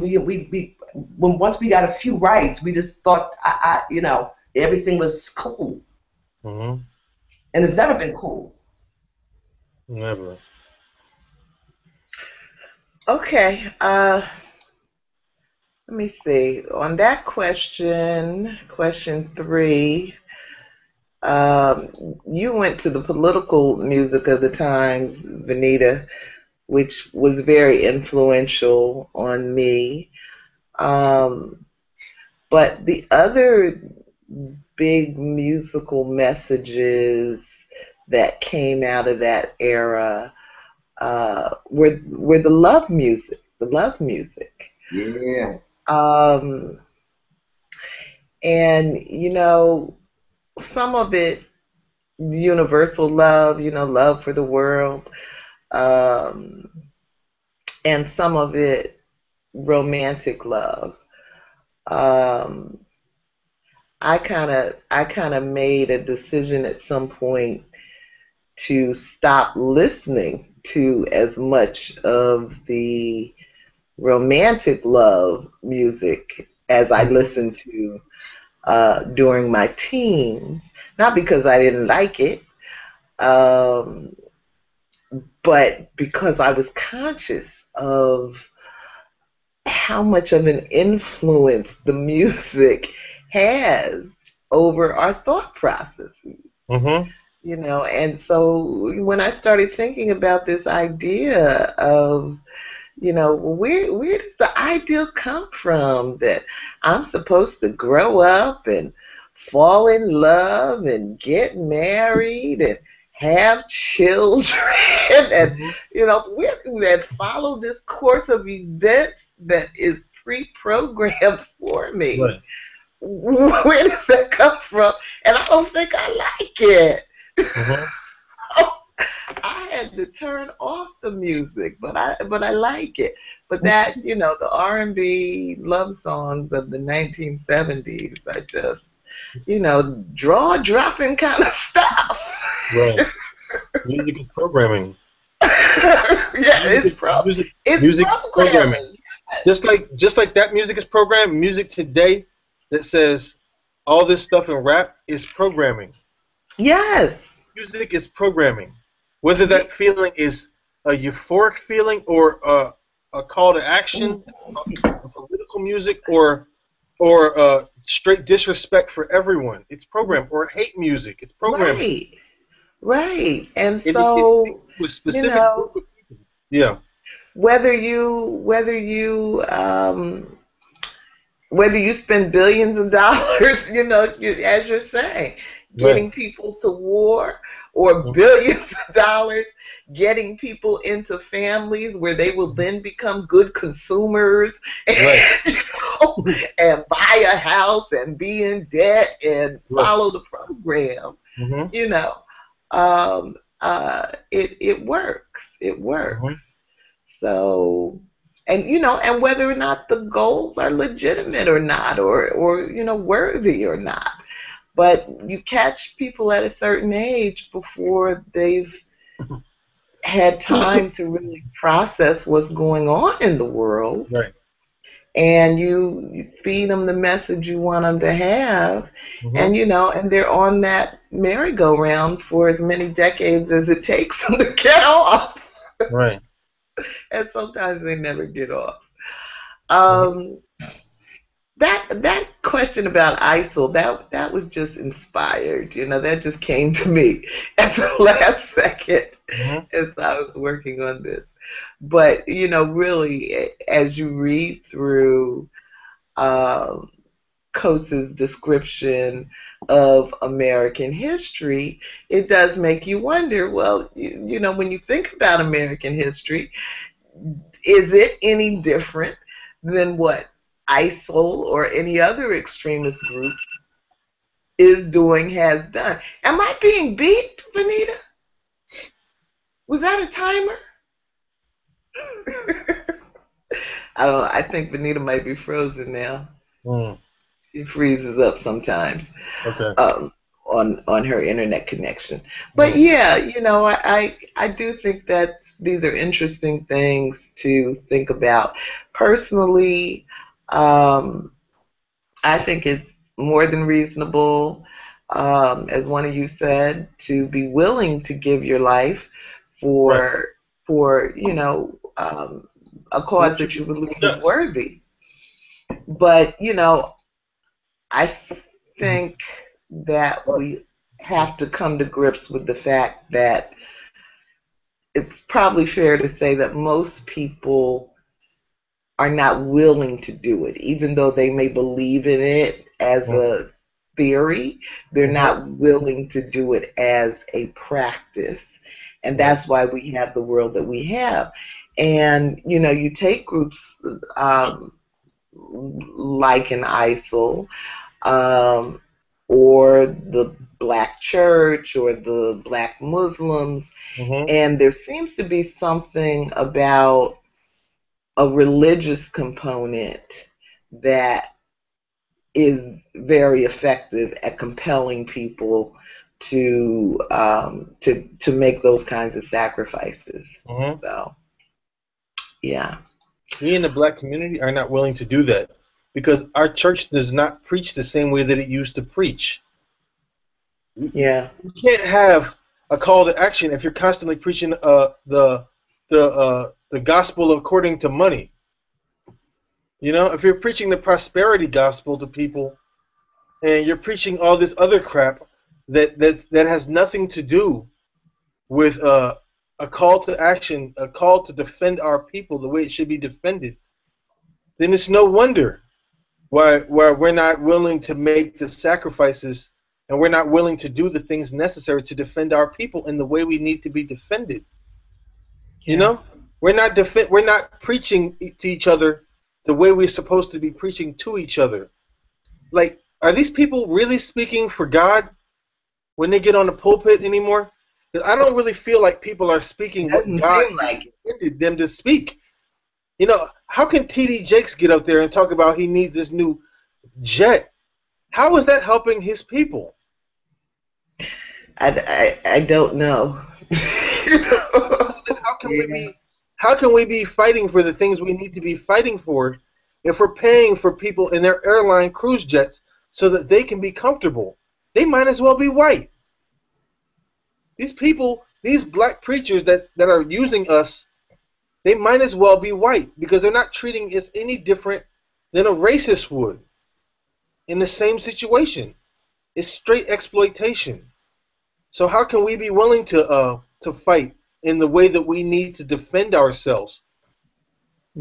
once we got a few rights, we just thought, everything was cool. And it's never been cool. Never. Okay. Let me see. On that question 3, you went to the political music of the times, Venita, which was very influential on me. But the other big musical messages that came out of that era were the love music. Yeah. And some of it universal love, love for the world, and some of it romantic love. I kind of made a decision at some point to stop listening to as much of the romantic love music as I listened to during my teens. Not because I didn't like it, but because I was conscious of how much of an influence the music has over our thought processes. And so when I started thinking about this idea of, where does the ideal come from that I'm supposed to grow up and fall in love and get married and have children and, that follow this course of events that is pre-programmed for me. Right. Where does that come from? And I don't think I like it. Mhm. I had to turn off the music, but I like it. But that, the R&B love songs of the 1970s are just, draw dropping kind of stuff. Right. Music is programming. Yeah, Music is music. it's Music is programming. programming. Just like that music is programmed. Music today that says all this stuff in rap is programming. Yes. Music is programming. Whether that feeling is a euphoric feeling or a call to action, a political music, or straight disrespect for everyone, it's programmed. Or hate music, it's programming. Right. Right. And And it so, to a you specific know, group of people. Yeah. whether you spend billions of dollars, as you're saying, Right. getting people to war, or Mhm. billions of dollars getting people into families where they will then become good consumers and, Right. and buy a house and be in debt and Right. follow the program, Mhm. it works. It works. Mhm. So, and whether or not the goals are legitimate or not, or worthy or not. But you catch people at a certain age before they've had time to really process what's going on in the world, Right. and you feed them the message you want them to have, and Mhm. and they're on that merry-go-round for as many decades as it takes them to get off, Right. and sometimes they never get off. Mhm. Um, that question about ISIL, that was just inspired. That just came to me at the last second Mhm. as I was working on this. But really, as you read through um, Coates's description of American history, it does make you wonder. Well, when you think about American history, is it any different than what ISIL or any other extremist group is doing, has done? Am I being beat, Venita? Was that a timer? I don't know. I think Venita might be frozen now. Mm. She freezes up sometimes Okay. um, on her internet connection. But Mm. yeah, I do think that these are interesting things to think about. Personally, um, I think it's more than reasonable, as one of you said, to be willing to give your life Right. for a For cause what you that you believe believe in is does. worthy. But I think that Right. we have to come to grips with the fact that it's probably fair to say that most people are not willing to do it, even though they may believe in it as Mm. a theory. They're Mhm. not willing to do it as a practice. And Right. that's why we have the world that we have. And, you take groups um, like an ISIL, um, or the black church or the black Muslims, Mhm. and there seems to be something about a religious component that is very effective at compelling people to make those kinds of sacrifices. Mhm. So yeah, We in the black community are not willing to do that because our church does not preach the same way that it used to preach. yeah, You can't have a call to action if you're constantly preaching the gospel according to money. If you're preaching the prosperity gospel to people and you're preaching all this other crap that has nothing to do with a call to action, a call to defend our people the way it should be defended, then it's no wonder why we're not willing to make the sacrifices and we're not willing to do the things necessary to defend our people in the way we need to be defended. You yeah, know, we're not preaching to each other the way we're supposed to be preaching to each other. Like, are these people really speaking for God when they get on the pulpit anymore? Because I don't really feel like people are speaking what Doesn't God seem like it. intended them to speak. You know, how can T.D. Jakes get up there and talk about he needs this new jet? How is that helping his people? I don't know. How can we be fighting for the things we need to be fighting for if we're paying for people in their airline cruise jets so that they can be comfortable? They might as well be white. These people, these black preachers that are using us, they might as well be white because they're not treating us any different than a racist would in the same situation. It's straight exploitation. So how can we be willing to fight in the way that we need to defend ourselves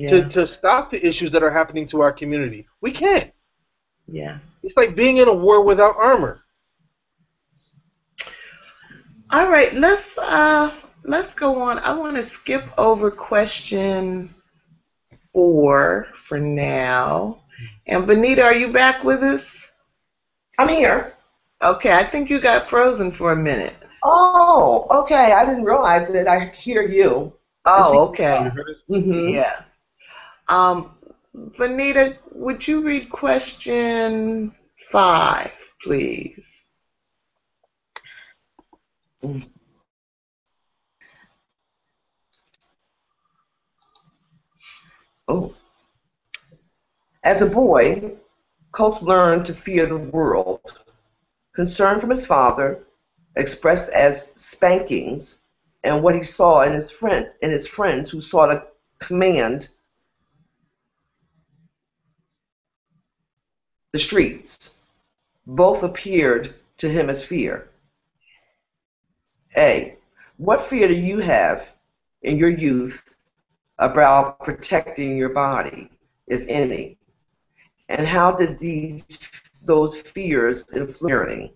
to stop the issues that are happening to our community? We can't. Yeah. It's like being in a war without armor. All right, let's go on. I want to skip over question 4 for now. And Venita, are you back with us? I'm here. Okay, I think you got frozen for a minute. Oh, okay. I didn't realize it. I hear you. Oh, okay. Mm-hmm. Yeah. Venita, would you read question 5, please? Oh. As a boy, Coates learned to fear the world. Concern from his father, expressed as spankings, and what he saw in his friends who sought to command the streets, both appeared to him as fear. A. What fear do you have in your youth about protecting your body, if any? And how did those fears influence?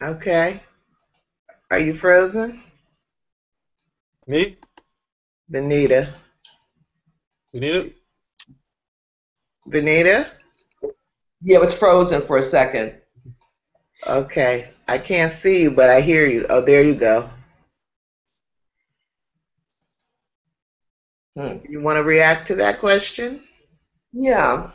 Okay. Are you frozen? Me? Venita. Venita? Venita? Yeah, it was frozen for a second. Okay. I can't see you, but I hear you. Oh, there you go. You want to react to that question? Yeah.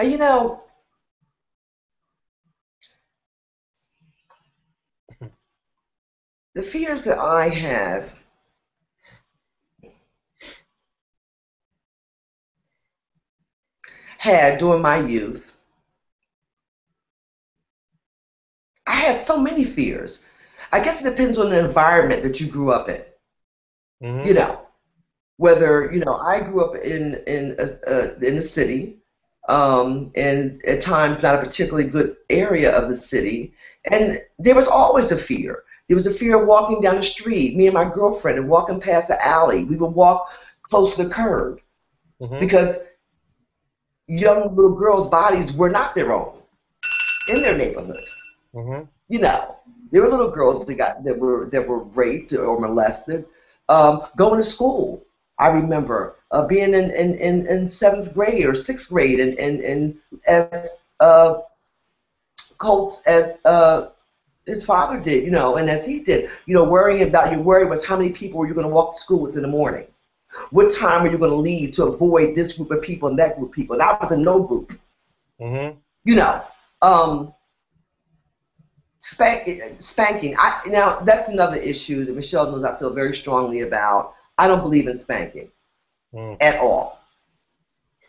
You know, the fears that I have had during my youth, I had so many fears. I guess it depends on the environment that you grew up in. Mm-hmm. You know, whether I grew up in the city, and at times not a particularly good area of the city, and there was always a fear. There was a fear of walking down the street. Me and my girlfriend and walking past the alley, we would walk close to the curb because young little girls' bodies were not their own in their neighborhood. You know, there were little girls that were raped or molested. Going to school, I remember being in 7th grade or 6th grade, and as Coates as his father did, and as he did, worrying about your worry was how many people were you going to walk to school with in the morning. What time are you going to leave to avoid this group of people and that group of people? And I was in no group. Spanking. Now, that's another issue that Michelle knows I feel very strongly about. I don't believe in spanking at all.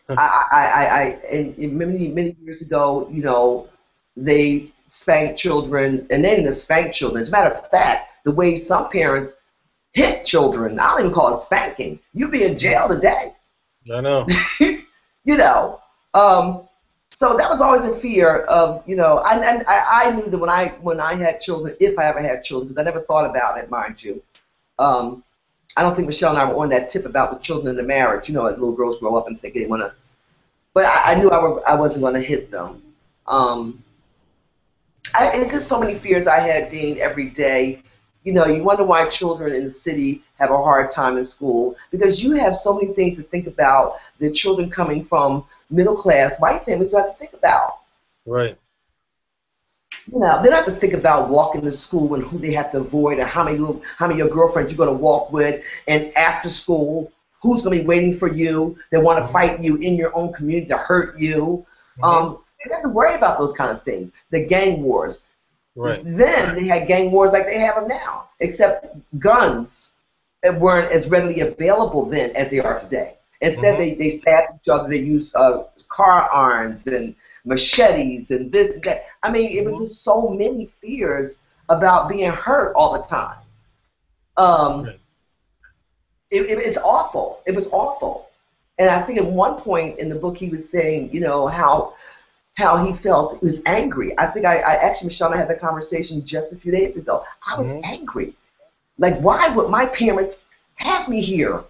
And many years ago, they spanked children, and they didn't spank children. As a matter of fact, the way some parents hit children, I don't even call it spanking. You'd be in jail today. I know. So that was always a fear of, and I knew that when I had children, if I ever had children, because I never thought about it, mind you, I don't think Michelle and I were on that tip about the children in the marriage. You know, like little girls grow up and think they want to. But I knew I wasn't going to hit them. Um, it's just so many fears I had, Dean, every day. You know, you wonder why children in the city have a hard time in school because you have so many things to think about. The children coming from middle class white families don't have to think about. Right. You know, they don't have to think about walking to school and who they have to avoid and how many of your girlfriends you're going to walk with, and after school, who's going to be waiting for you. They want to fight you in your own community to hurt you. They don't have to worry about those kind of things. The gang wars. Right. Then they had gang wars like they have them now, except guns weren't as readily available then as they are today. Instead, they stabbed each other. They used car irons and machetes and this and that. I mean, it was just so many fears about being hurt all the time. It's awful. It was awful. And I think at one point in the book he was saying, you know, how he felt. He was angry. I think I actually, Michelle and I had that conversation just a few days ago. I was angry. Like, why would my parents have me here?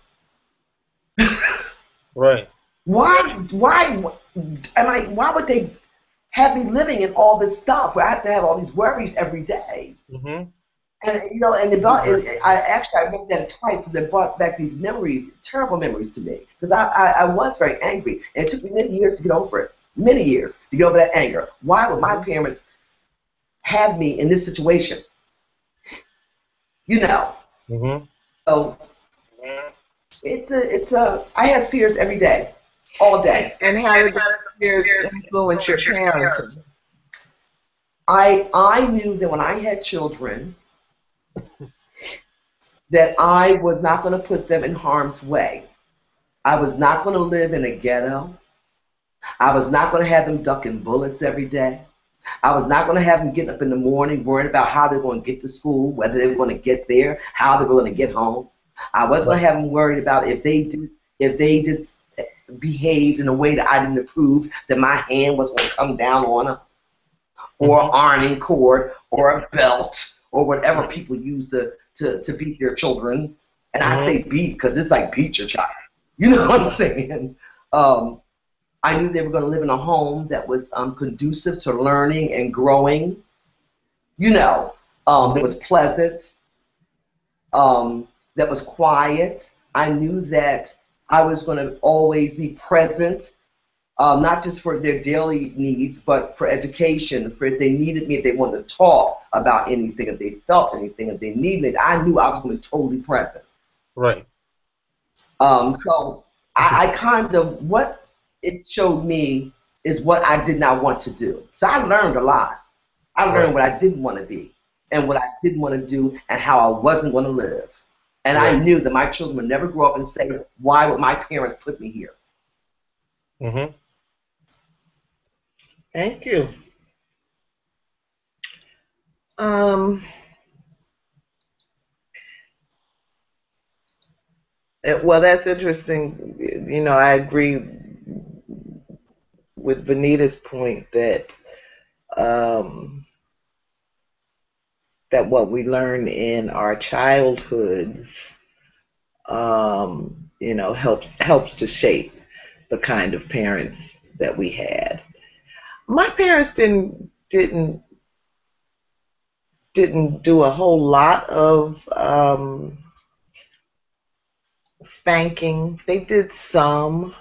Right. Why would they have me living in all this stuff where I have to have all these worries every day? And you know, and I made that twice because it brought back these memories, terrible memories to me. Because I was very angry, and it took me many years to get over it. Many years to get over that anger. Why would my parents have me in this situation? You know. So I have fears every day, all day. And how did those fears influence your parenting? I knew that when I had children, that I was not going to put them in harm's way. I was not going to live in a ghetto. I was not going to have them ducking bullets every day. I was not going to have them getting up in the morning worrying about how they're going to get to school, whether they were going to get there, how they're going to get home. I wasn't going to have them worried about if they just behaved in a way that I didn't approve, that my hand was going to come down on them, or ironing cord, or a belt, or whatever people use to beat their children. And I say beat because it's like beat your child. You know what I'm saying? I knew they were going to live in a home that was conducive to learning and growing, you know, that was pleasant, that was quiet. I knew that I was going to always be present, not just for their daily needs, but for education, for if they needed me, if they wanted to talk about anything, if they felt anything, if they needed it. I knew I was going to be totally present. Right. So I kind of, what it showed me is what I did not want to do. So I learned a lot. I learned what I didn't want to be and what I didn't want to do and how I wasn't going to live. And I knew that my children would never grow up and say, why would my parents put me here? Thank you. Well, that's interesting. You know, I agree with Venita's point that that what we learn in our childhoods, you know, helps to shape the kind of parents that we had. My parents didn't do a whole lot of spanking. They did some,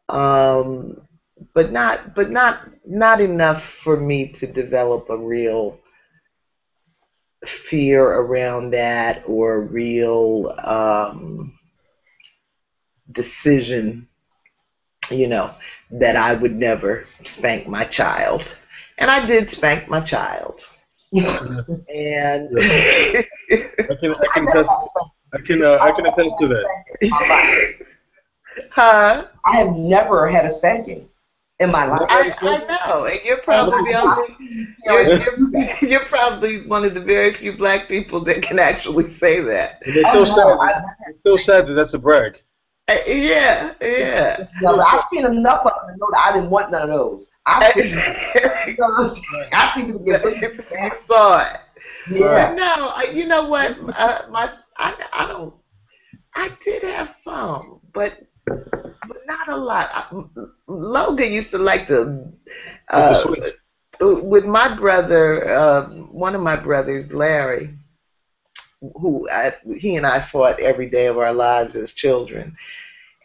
but not enough for me to develop a real fear around that or a real decision, you know, that I would never spank my child. And I did spank my child. And I can attest to that. Huh? I have never had a spanking in my life. I know, and you're probably you're probably one of the very few black people that can actually say that. And it's so sad that that's a brag. Yeah. No, but I've seen enough of them to know that I didn't want none of those. I've seen people get You saw it. Yeah. No, you know what? I don't. I did have some, but not a lot. Logan used to like to, With the uh, switch. with my brother, one of my brothers, Larry, he and I fought every day of our lives as children.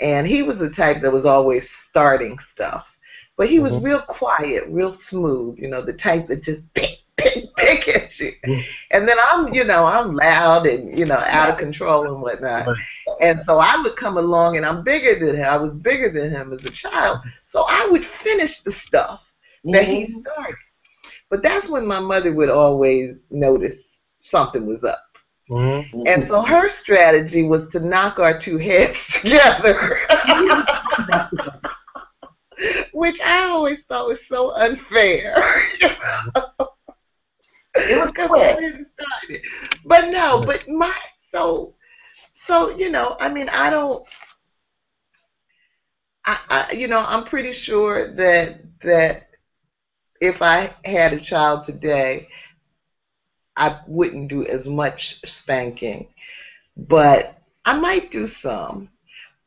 And he was the type that was always starting stuff. But he was Mm-hmm. real quiet, real smooth, the type that just pick at you. Mm-hmm. And then I'm loud and, out of Yeah. control and whatnot. Right. And so I would come along and I'm bigger than him. I was bigger than him as a child. So I would finish the stuff that he Mm-hmm. started. But that's when my mother would always notice something was up. Mm-hmm. And so her strategy was to knock our two heads together, which I always thought was so unfair. It was Because I quick. didn't start it. But no, Right. but I mean, I don't, I'm pretty sure that if I had a child today, I wouldn't do as much spanking, but I might do some.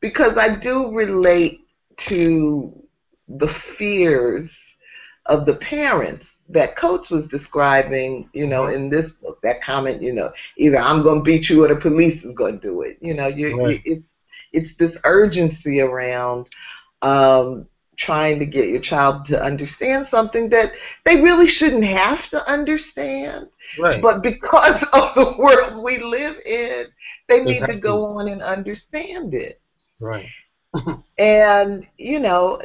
Because I do relate to the fears of the parents that Coates was describing, Mm-hmm. in this book. That comment, either I'm going to beat you or the police is going to do it. Right. It's this urgency around trying to get your child to understand something that they really shouldn't have to understand. Right. But because of the world we live in, they They need to have to. go on and understand it. Right. And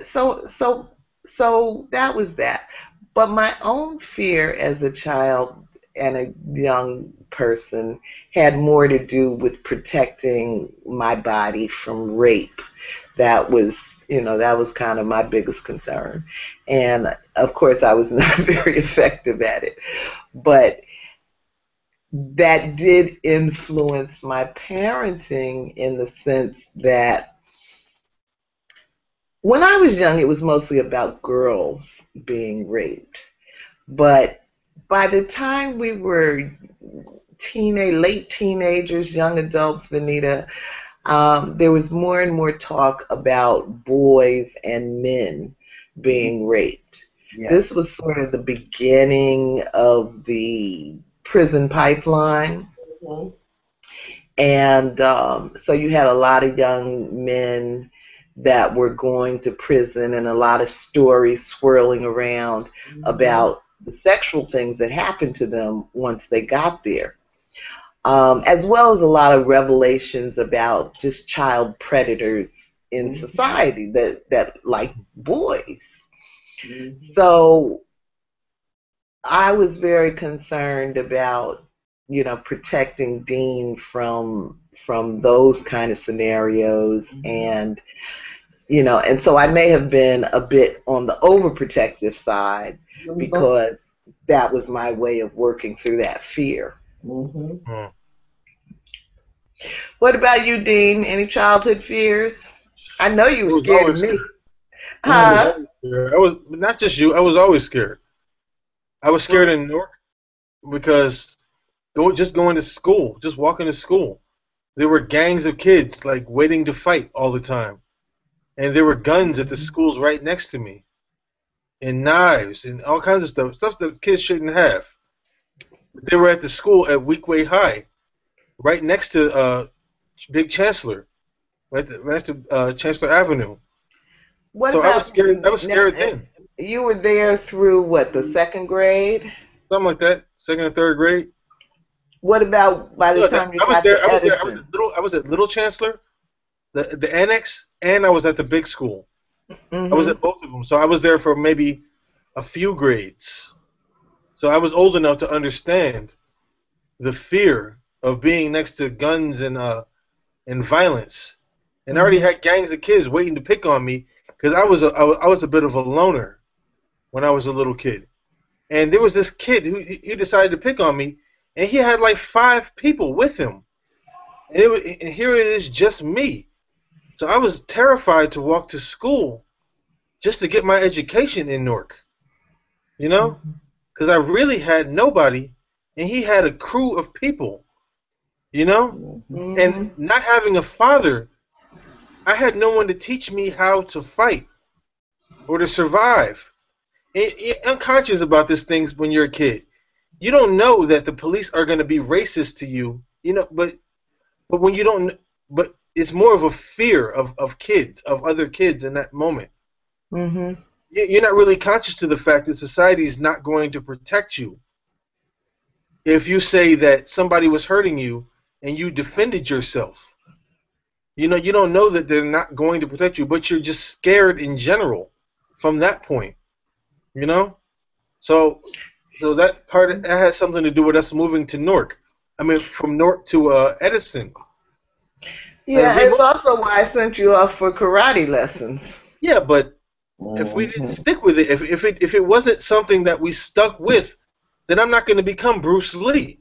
so that was that. But my own fear as a child and a young person had more to do with protecting my body from rape. That was that was kind of my biggest concern. And of course I was not very effective at it. But that did influence my parenting in the sense that when I was young, it was mostly about girls being raped. But by the time we were late teenagers, young adults, Venita, there was more and more talk about boys and men being raped. This Yes. was sort of the beginning of the prison pipeline. Mm-hmm. And so you had a lot of young men that were going to prison and a lot of stories swirling around Mm-hmm. about the sexual things that happened to them once they got there, as well as a lot of revelations about just child predators in Mm-hmm. society that like boys. Mm-hmm. So I was very concerned about, protecting Dean from those kind of scenarios, Mm-hmm. and so I may have been a bit on the overprotective side Mm-hmm. because that was my way of working through that fear. Mm-hmm. Mm. What about you, Dean? Any childhood fears? I know you I were was scared of always me. scared. I was Huh? always scared. I was not just you. I was always scared. I was scared in Newark because just going to school, just walking to school, there were gangs of kids like waiting to fight all the time, and there were guns at the schools right next to me, and knives and all kinds of stuff that kids shouldn't have. They were at the school at Weekway High, right next to Big Chancellor, right next to Chancellor Avenue. What So I was about scared. I was now? scared then. You were there through what, the second grade? Something like that. Second or third grade. What about by the No, time you I was got there. to I was there. I was at Edison? Little Chancellor, the annex, and I was at the big school. I was Mm-hmm. at both of them. So I was there for maybe a few grades. So I was old enough to understand the fear of being next to guns and violence. And I already Mm-hmm. had gangs of kids waiting to pick on me because I was a bit of a loner when I was a little kid. And there was this kid who he decided to pick on me, and he had like 5 people with him. And here it is, just me. So I was terrified to walk to school just to get my education in Newark, you know, Mm-hmm. because I really had nobody, and he had a crew of people, you know? And Mm-hmm. not having a father, I had no one to teach me how to fight or to survive. You're unconscious about these things when you're a kid. You don't know that the police are going to be racist to you, but when you don't, but it's more of a fear of kids, of other kids in that moment. Mm-hmm. You're not really conscious to the fact that society is not going to protect you. If you say that somebody was hurting you and you defended yourself, you don't know that they're not going to protect you, but you're just scared in general from that point, you know? So that part that has something to do with us moving to Newark. I mean, from Newark to Edison. Yeah, We it's moved. also why I sent you off for karate lessons. Yeah, but if we didn't Mhm. stick with it, if it wasn't something that we stuck with, then I'm not going to become Bruce Lee.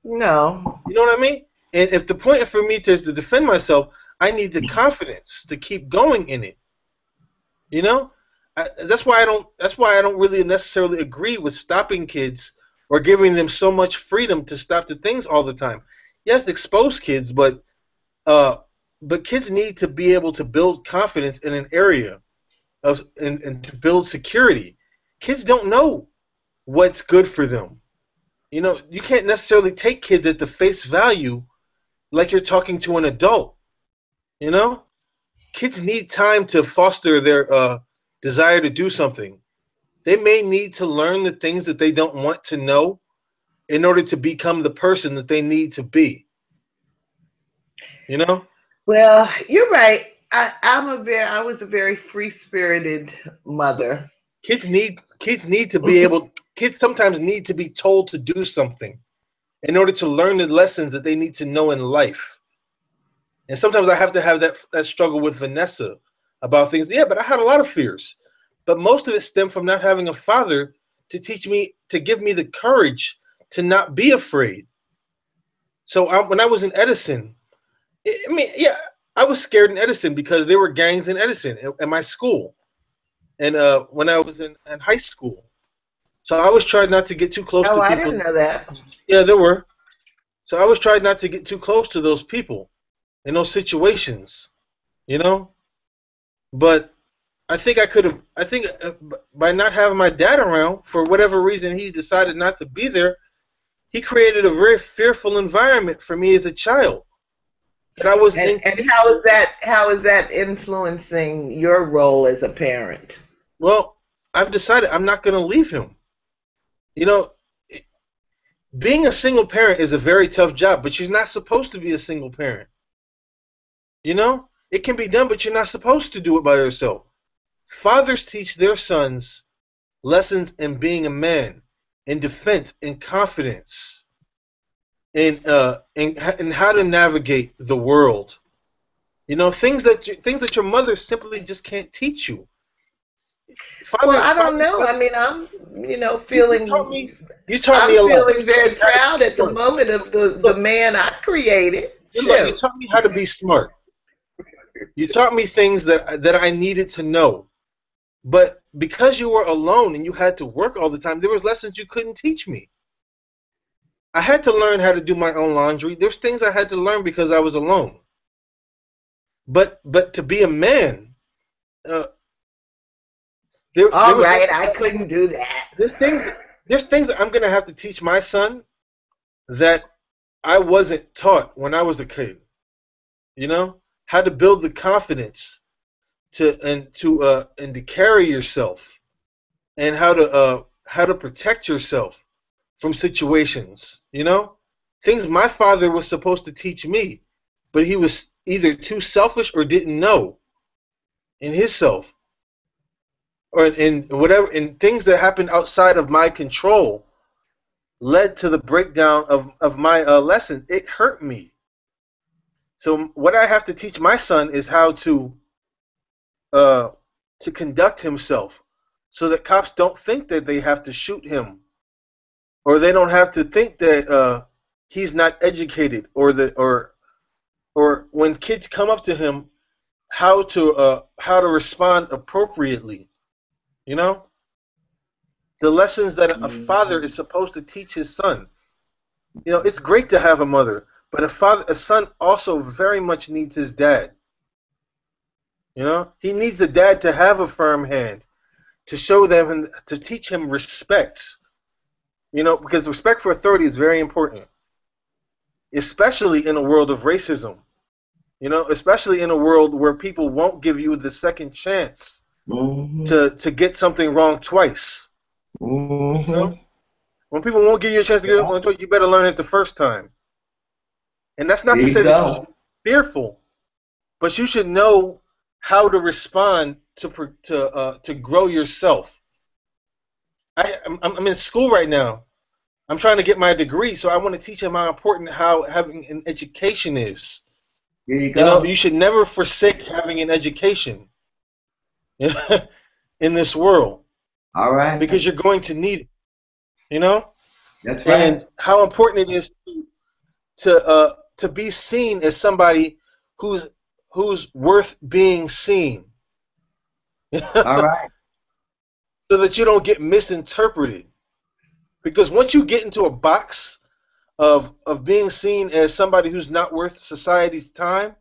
No. You know what I mean? And if the point for me to defend myself, I need the confidence to keep going in it. You know, that's why I don't. That's why I don't really necessarily agree with stopping kids or giving them so much freedom to stop the things all the time. Yes, expose kids, uh, but kids need to be able to build confidence in an area and to build security. Kids don't know what's good for them. You can't necessarily take kids at the face value like you're talking to an adult. You know, kids need time to foster their desire to do something. They may need to learn the things that they don't want to know in order to become the person that they need to be. You know, Well, you're right. I was a very free spirited mother. kids need to be able. Kids sometimes need to be told to do something in order to learn the lessons that they need to know in life. And sometimes I have to have that struggle with Vanessa about things. Yeah, but I had a lot of fears. But most of it stemmed from not having a father to teach me, to give me the courage to not be afraid. So when I was in Edison, I mean, yeah, I was scared in Edison because there were gangs in Edison at my school. And when I was in high school. So I was trying not to get too close Oh, to I people. didn't know that. Yeah, there were. So I was trying not to get too close to those people in those situations, you know? But I think I could have. I think by not having my dad around, for whatever reason, he decided not to be there. He created a very fearful environment for me as a child that I was And in. how is that influencing your role as a parent? Well, I've decided I'm not going to leave him. You know, being a single parent is a very tough job, but you're not supposed to be a single parent. You know, it can be done, but you're not supposed to do it by yourself. Fathers teach their sons lessons in being a man, in defense, in confidence, in how to navigate the world. Things that your mother simply just can't teach you. Well, Father, I don't fathers, know. I mean, I'm, you taught me. feeling, You taught me I'm a lot. You feeling taught very me how to be proud at the smart. moment of the Look, man I created. look, you Shoot. taught me how to be smart. You taught me things that I needed to know. But because you were alone and you had to work all the time, there was lessons you couldn't teach me. I had to learn how to do my own laundry. There's things I had to learn because I was alone. But to be a man, uh, there All was right, I couldn't do that. there's things there's things that I'm gonna have to teach my son that I wasn't taught when I was a kid. You know, how to build the confidence to carry yourself, and how to protect yourself from situations. Things my father was supposed to teach me, but he was either too selfish or didn't know in himself, or in whatever, in things that happened outside of my control led to the breakdown of my lesson. It hurt me. So what I have to teach my son is how uh, to conduct himself, so that cops don't think that they have to shoot him, or they don't have to think that he's not educated, or when kids come up to him, how to respond appropriately. You know, the lessons that a father is supposed to teach his son. It's great to have a mother, But a son also very much needs his dad. You know, he needs the dad to have a firm hand, to show them and to teach him respect. You know, because respect for authority is very important, especially in a world of racism. You know, especially in a world where people won't give you the second chance to get something wrong twice. You know? When people won't give you a chance to get it wrong twice, you better learn it the first time. And that's not to say that you should be fearful, but you should know how to respond to grow yourself. I'm in school right now. I'm trying to get my degree, so I want to teach them how important having an education is. There you go. You know, you should never forsake having an education in this world. All right. Because you're going to need it. You know? That's right. And how important it is to be seen as somebody who's worth being seen. All right. So that you don't get misinterpreted. Because once you get into a box of being seen as somebody who's not worth society's time,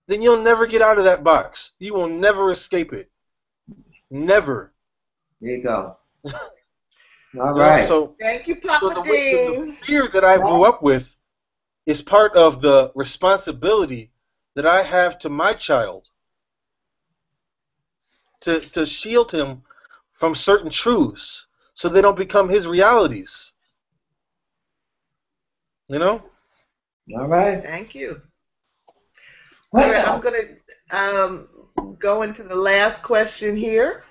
then you'll never get out of that box. You will never escape it. Never. There you go. All right. So, thank you, Papa so Dean. the fear that I grew up with is part of the responsibility that I have to my child to shield him from certain truths so they don't become his realities. You know? All right. Thank you. All right, I'm going to go into the last question here.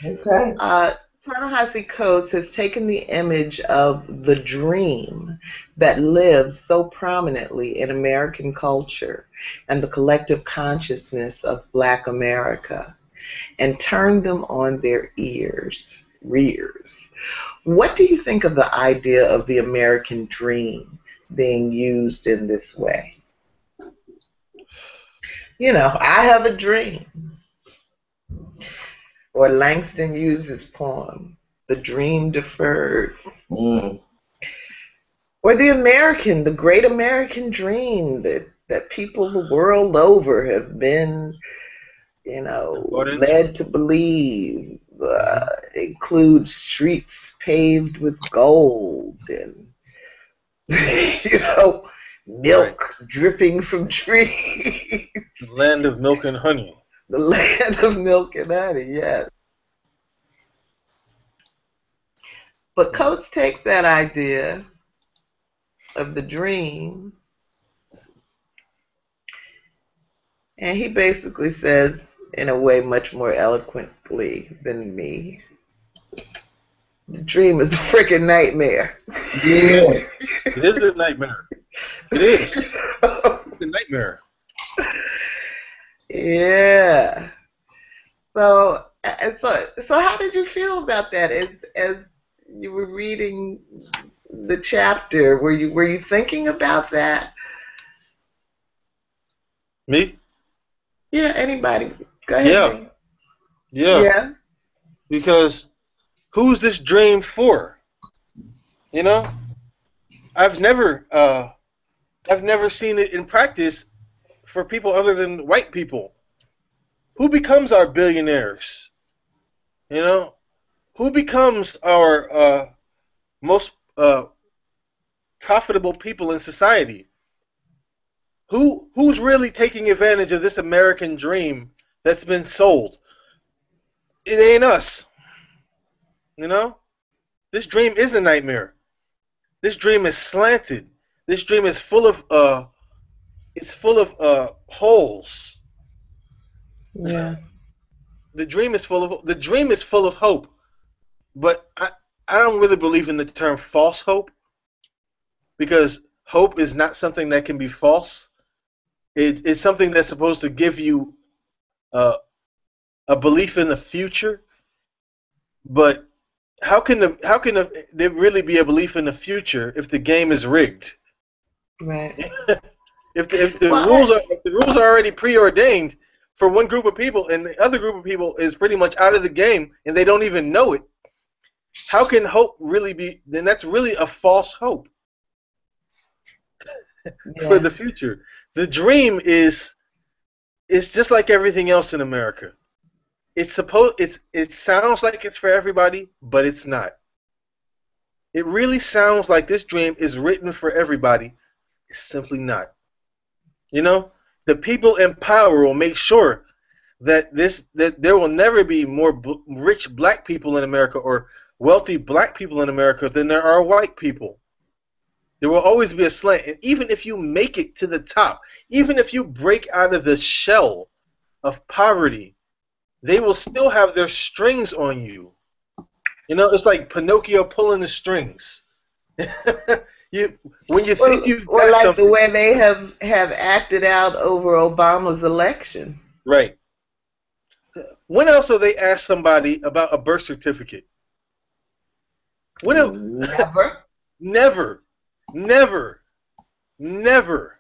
Okay. Ta-Nehisi Coates has taken the image of the dream that lives so prominently in American culture and the collective consciousness of Black America and turned them on their rears. What do you think of the idea of the American dream being used in this way? You know, I have a dream. Or Langston Hughes' poem, The Dream Deferred. Or the great American dream that people the world over have been, you know, led to believe includes streets paved with gold and, you know, milk dripping from trees. The land of milk and honey. The land of milk and honey, yes. But Coates takes that idea of the dream and he basically says, in a way much more eloquently than me, the dream is a freaking nightmare. Yeah. It is a nightmare. It is. It's a nightmare. Yeah. So how did you feel about that as you were reading the chapter? Were you thinking about that? Me? Yeah, anybody. Go ahead. Yeah. Because who's this dream for? You know? I've never seen it in practice for people other than white people. Who becomes our billionaires? You know? Who becomes our most profitable people in society? Who's really taking advantage of this American dream that's been sold? It ain't us. You know? This dream is a nightmare. This dream is slanted. This dream is full of holes. Yeah. The dream is full of hope. But I don't really believe in the term false hope, because hope is not something that can be false. It's something that's supposed to give you a belief in the future. But how can there really be a belief in the future if the game is rigged? Right. if the rules are already preordained for one group of people and the other group of people is pretty much out of the game and they don't even know it, how can hope really be? Then that's really a false hope. for Yeah. the future. The dream is it's just like everything else in America. It sounds like it's for everybody, but it's not. It really sounds like this dream is written for everybody. It's simply not. You know, the people in power will make sure that there will never be more rich black people in America or wealthy black people in America than there are white people. There will always be a slant, and even if you make it to the top, even if you break out of the shell of poverty, they will still have their strings on you. You know, it's like Pinocchio pulling the strings. you when you think Well, you've or got like the something, way they have acted out over Obama's election. right? When else have they asked somebody about a birth certificate? When have, Never. never, never, never.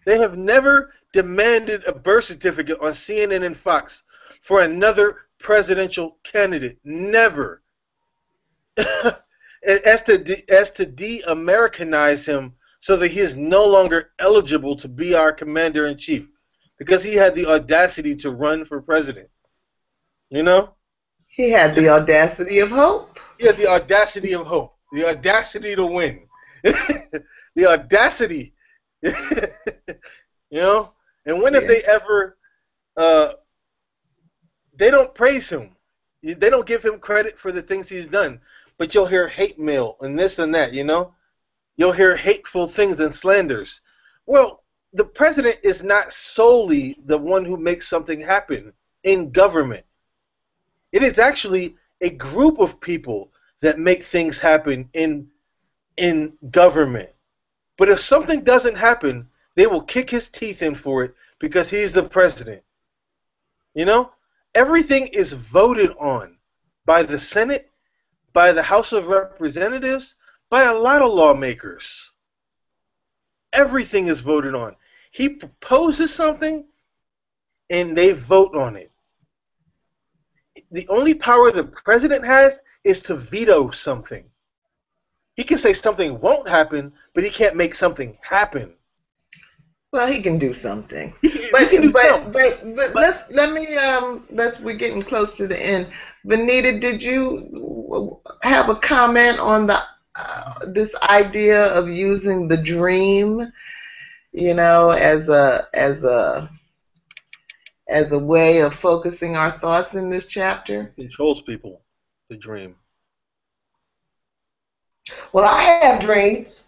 They have never demanded a birth certificate on CNN and Fox for another presidential candidate. Never. as to de-Americanize him so that he is no longer eligible to be our commander in chief because he had the audacity to run for president. You know? He had the audacity of hope. He had the audacity of hope, the audacity to win, the audacity. You know? And when have Yeah. they ever? Uh, they don't praise him. They don't give him credit for the things he's done. But you'll hear hate mail and this and that. You know? You'll hear hateful things and slanders. Well, the president is not solely the one who makes something happen in government. It is actually a group of people that make things happen in government. But if something doesn't happen, they will kick his teeth in for it because he's the president. You know? Everything is voted on by the Senate, by the House of Representatives, by a lot of lawmakers. Everything is voted on. He proposes something and they vote on it. The only power the president has is to veto something. He can say something won't happen, but he can't make something happen. Well, he can do something. He can do something. But let's we're getting close to the end. Venita, did you have a comment on the this idea of using the dream, you know, as a way of focusing our thoughts in this chapter? Controls people, the dream. Well, I have dreams.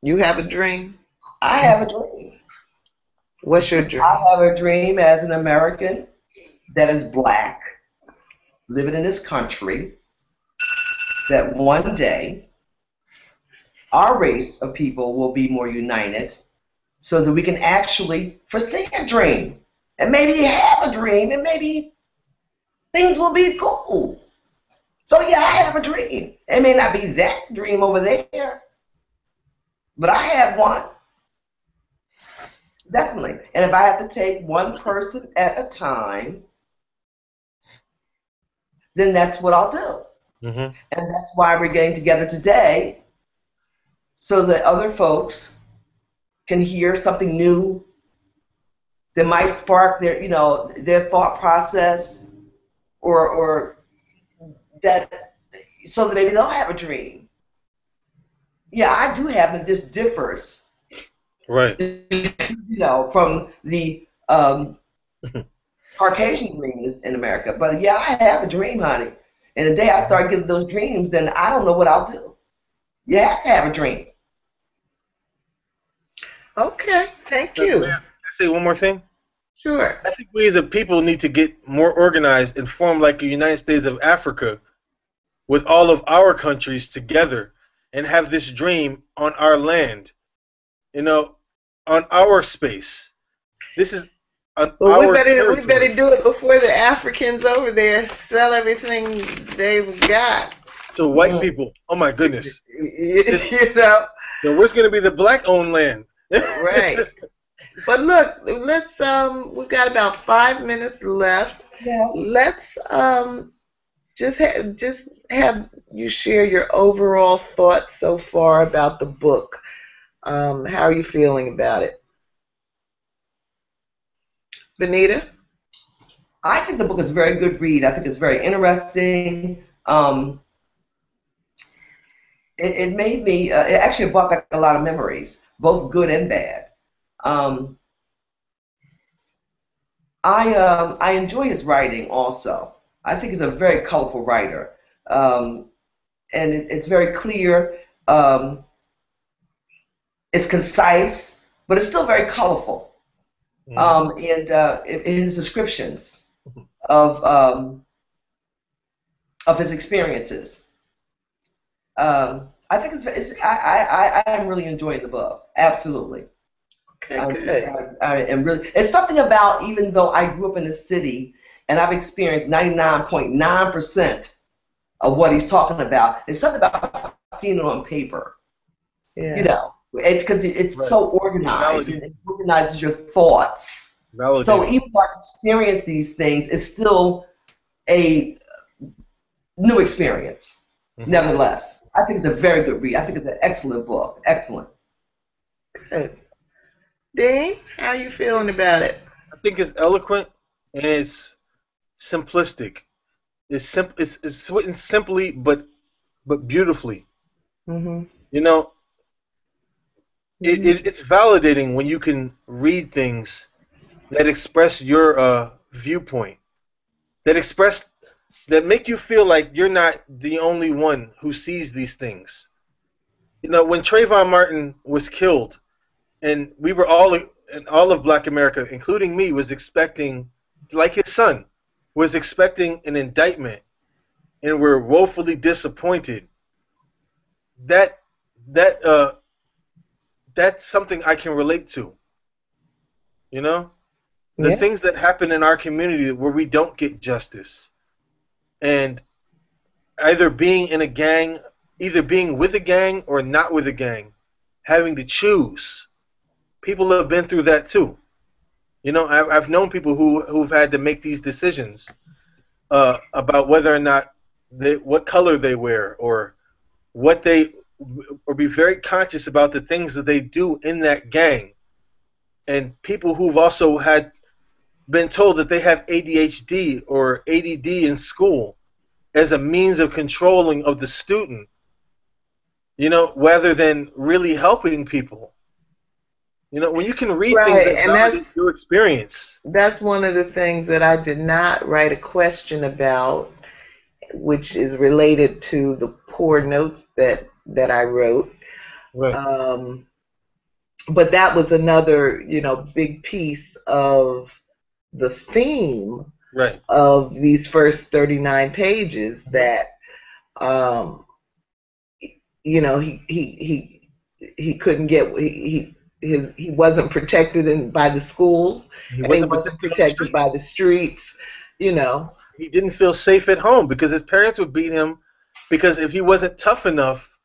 You have a dream? I have a dream. What's your dream? I have a dream as an American that is black, living in this country, that one day our race of people will be more united so that we can actually foresee a dream and maybe have a dream and maybe things will be cool. So yeah, I have a dream. It may not be that dream over there, but I have one. Definitely. And if I have to take one person at a time, then that's what I'll do. Mm-hmm. And that's why we're getting together today, so that other folks can hear something new that might spark their, you know, their thought process, or that, so that maybe they'll have a dream. Yeah, I do have it. This differs, Right. you know, from the Caucasian dreams in America. But yeah, I have a dream, honey. And the day I start getting those dreams, then I don't know what I'll do. You have to have a dream. Okay, thank you. Can I say one more thing? Sure. I think we as a people need to get more organized and form like the United States of Africa with all of our countries together and have this dream on our land, you know, on our space. This is on Well, our we territory. better do it before the Africans over there sell everything they've got. To white people. Oh my goodness. You know. So where's going to be the black-owned land? Right. But look, let's we've got about 5 minutes left. Yes. Let's just have you share your overall thoughts so far about the book. How are you feeling about it? Venita? I think the book is a very good read. I think it's very interesting. It made me, it actually brought back a lot of memories, both good and bad. Um, I enjoy his writing also. I think he's a very colorful writer. Um, and it's very clear. It's concise, but it's still very colorful. And in his descriptions of um, of his experiences, I think I am really enjoying the book. Absolutely, Okay, good. I am really. It's something about, even though I grew up in the city and I've experienced 99.9% of what he's talking about. It's something about seeing it on paper. Yeah. You know, it's because it's Right. so organized, and it organizes your thoughts. Validated. So even though I experience these things, it's still a new experience. Nevertheless, I think it's a very good read. I think it's an excellent book. Excellent. Good. Dean, how are you feeling about it? I think it's eloquent and it's simplistic. It's written simply but beautifully. Mm-hmm. You know, it's validating when you can read things that express your viewpoint, that express that make you feel like you're not the only one who sees these things. You know, when Trayvon Martin was killed, and we were and all of Black America, including me, was expecting, like his son, was expecting an indictment, and we're woefully disappointed. That that that's something I can relate to. You know, the Yeah. things that happen in our community where we don't get justice, and either being in a gang, either being with a gang or not with a gang, having to choose. People have been through that too. You know, I've known people who've had to make these decisions about whether or not what color they wear, or what they, or be very conscious about the things that they do in that gang. And people who've also had been told that they have ADHD or ADD in school as a means of controlling of the student, you know, rather than really helping people. You know, when you can read things Right, that and validate your experience. that's one of the things that I did not write a question about, which is related to the poor notes that I wrote. Right, Um, but that was another, big piece of the theme right. of these first 39 pages Mhm. that, um, he couldn't get he wasn't protected by the schools, He and he wasn't wasn't protected on the protected street. by the streets, you know. He didn't feel safe at home because his parents would beat him, because if he wasn't tough enough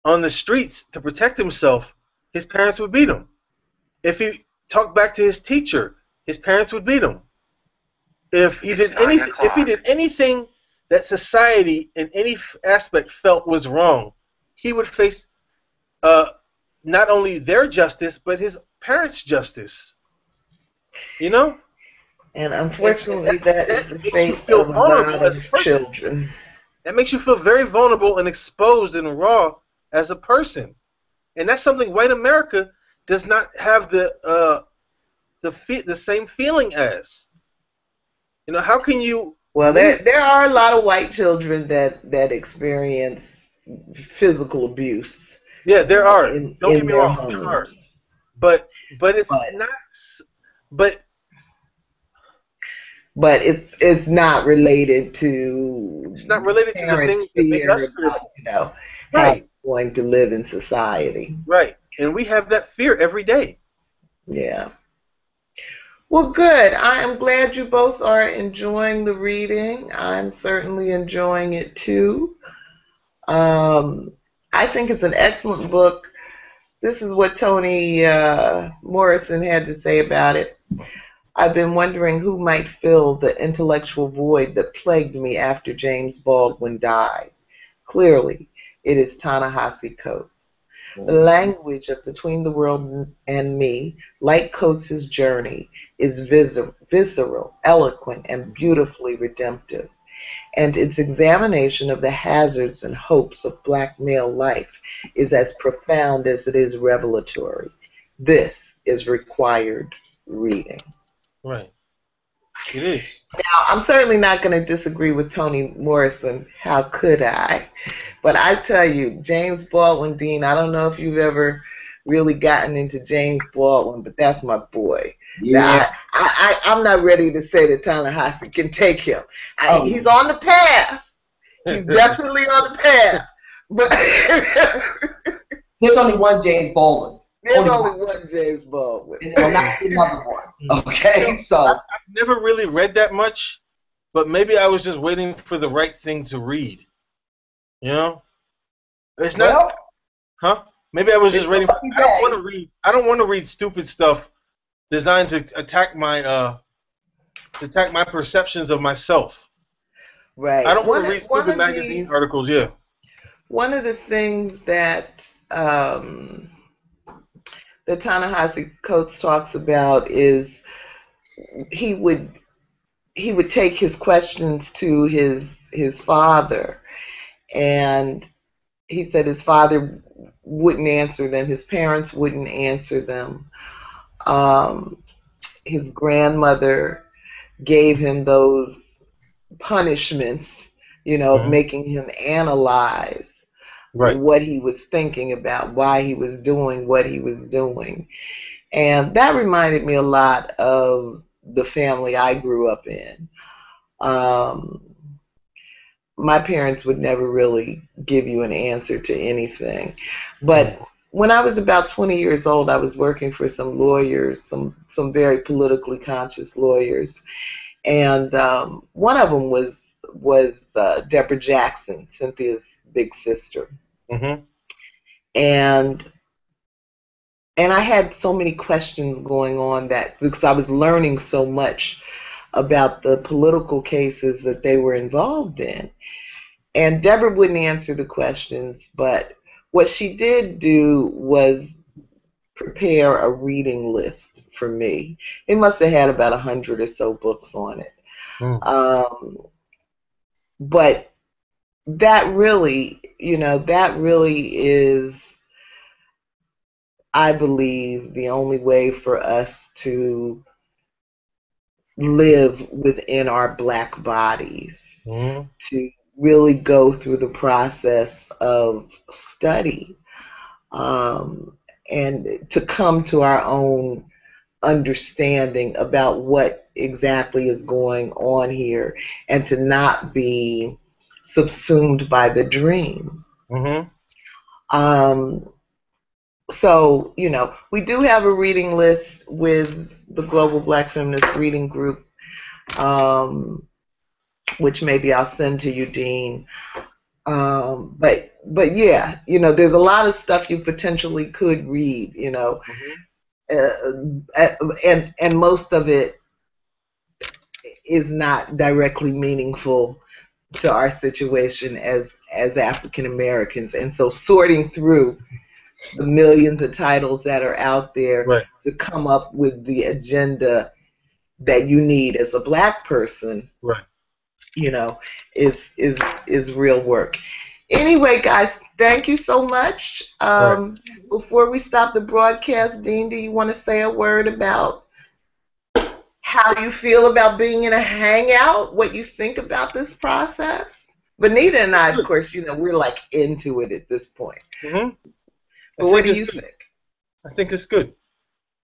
on the streets to protect himself, his parents would beat him. If he talked back to his teacher, his parents would beat him. If he did anything that society in any aspect felt was wrong, he would face uh, not only their justice but his parents' justice. You know, And and unfortunately, that is that the makes you fate feel of a lot vulnerable as a of person. children. That makes you feel very vulnerable and exposed and raw as a person, and that's something white America does not have the same feeling as. You know, how can you Well, move? there are a lot of white children that experience physical abuse Yeah, there are. Don't get in me their wrong, there are. homes, But it's but not. But it's not related to it's not related to the parents' things that make fear us about, fearful. how Right, they're going to live in society. right. And we have that fear every day. Yeah. Well, good. I am glad you both are enjoying the reading. I'm certainly enjoying it too. Um, I think it's an excellent book. This is what Toni Morrison had to say about it. I've been wondering who might fill the intellectual void that plagued me after James Baldwin died. Clearly, it is Ta-Nehisi Coates. The language of Between the World and Me, like Coates' journey, is visceral, eloquent, and beautifully redemptive. And its examination of the hazards and hopes of black male life is as profound as it is revelatory. This is required reading. Right. It is. Now, I'm certainly not going to disagree with Toni Morrison. How could I? But I tell you, James Baldwin, Dean, I don't know if you've ever really gotten into James Baldwin, but that's my boy. Yeah. I'm not ready to say that Ta-Nehisi can take him. He's on the path. He's definitely on the path. But there's only one James Baldwin. There's only one James Baldwin. And there will not be another one. Okay, so I've never really read that much, but maybe I was just waiting for the right thing to read. You know, it's not. Huh? Maybe I was just waiting. I don't want to read stupid stuff designed to attack my perceptions of myself. Right. I don't want to read stupid magazine articles. Yeah. One of the things that that Ta-Nehisi Coates talks about is he would take his questions to his father, and he said his father wouldn't answer them, his parents wouldn't answer them. His grandmother gave him those punishments, of making him analyze what he was thinking about, why he was doing what he was doing. And that reminded me a lot of the family I grew up in. My parents would never really give you an answer to anything. But when I was about 20 years old, I was working for some lawyers, some very politically conscious lawyers. And one of them was Deborah Jackson, Cynthia's big sister. Mm-hmm. And I had so many questions going on because I was learning so much about the political cases that they were involved in. And Deborah wouldn't answer the questions, but what she did do was prepare a reading list for me. It must have had about 100 or so books on it. But that really is, I believe, the only way for us to live within our black bodies, to really go through the process of study, and to come to our own understanding about what exactly is going on here, and to not be subsumed by the dream. So, we do have a reading list with the Global Black Feminist Reading Group, which maybe I'll send to you, Dean. But yeah, there's a lot of stuff you potentially could read, and most of it is not directly meaningful to our situation as African Americans. And so sorting through the millions of titles that are out there to come up with the agenda that you need as a black person, is real work. Anyway, guys, thank you so much. Before we stop the broadcast, Dean, do you want to say a word about how you feel about being in a hangout, what you think about this process? Venita and I, of course, we're like into it at this point. But what do you think? I think it's good.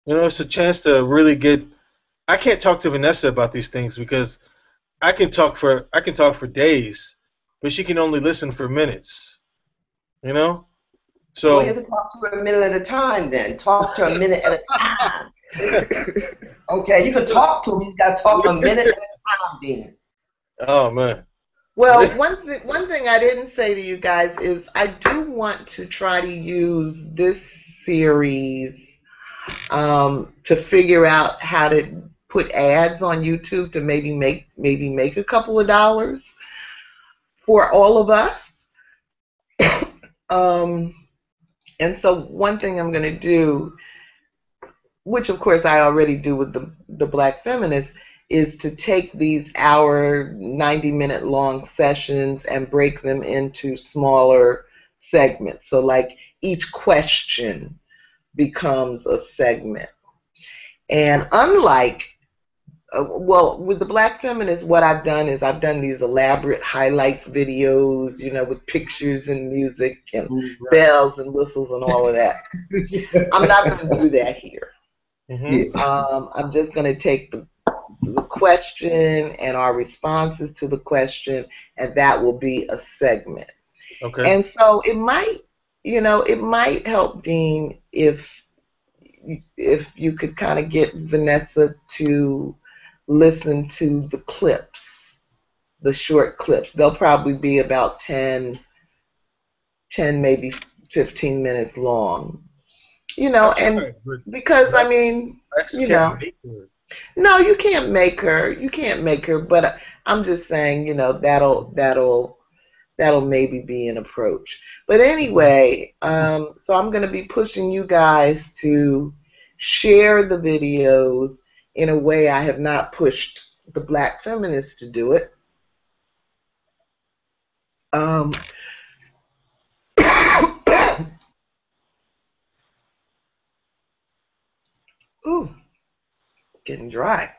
It's a chance to really get. I can't talk to Vanessa about these things because I can talk for days, but she can only listen for minutes. So well, you have to talk to her a minute at a time. Then talk to her a minute at a time. Okay, you can talk to him. He's got to talk a minute at a time, Dean. Oh man. Well, one thing I didn't say to you guys is I do want to try to use this series to figure out how to put ads on YouTube to maybe make a couple of dollars for all of us. And so one thing I'm going to do, which of course I already do with the Black Feminists, is to take these hour, 90-minute long sessions and break them into smaller segments. So like each question becomes a segment. And unlike, well, with the Black Feminists, what I've done is I've done these elaborate highlights videos, you know, with pictures and music and bells and whistles and all of that. I'm not going to do that here. I'm just going to take the question and our responses to the question, and that will be a segment. Okay. And so it might, you know, it might help, Dean, if you could kind of get Vanessa to listen to the clips, the short clips. They'll probably be about 10 maybe 15 minutes long. You know, and because I mean, you know, no, you can't make her. You can't make her. But I'm just saying, you know, that'll maybe be an approach. But anyway, so I'm going to be pushing you guys to share the videos in a way I have not pushed the Black Feminists to do it. Ooh, getting dry.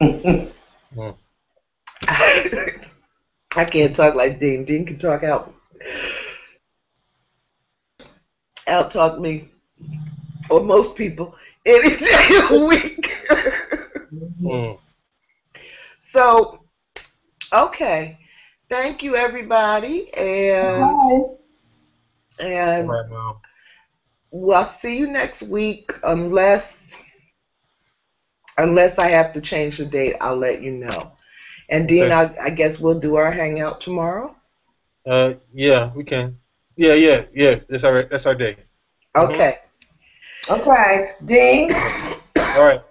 I can't talk like Dean. Dean can talk out talk me, or most people, any day of the week. So, okay. Thank you, everybody, and we'll see you next week. Unless I have to change the date, I'll let you know. And Dean, I guess we'll do our hangout tomorrow. Yeah, we can. Yeah. That's all right. That's our day. Okay. Okay, Dean. All right.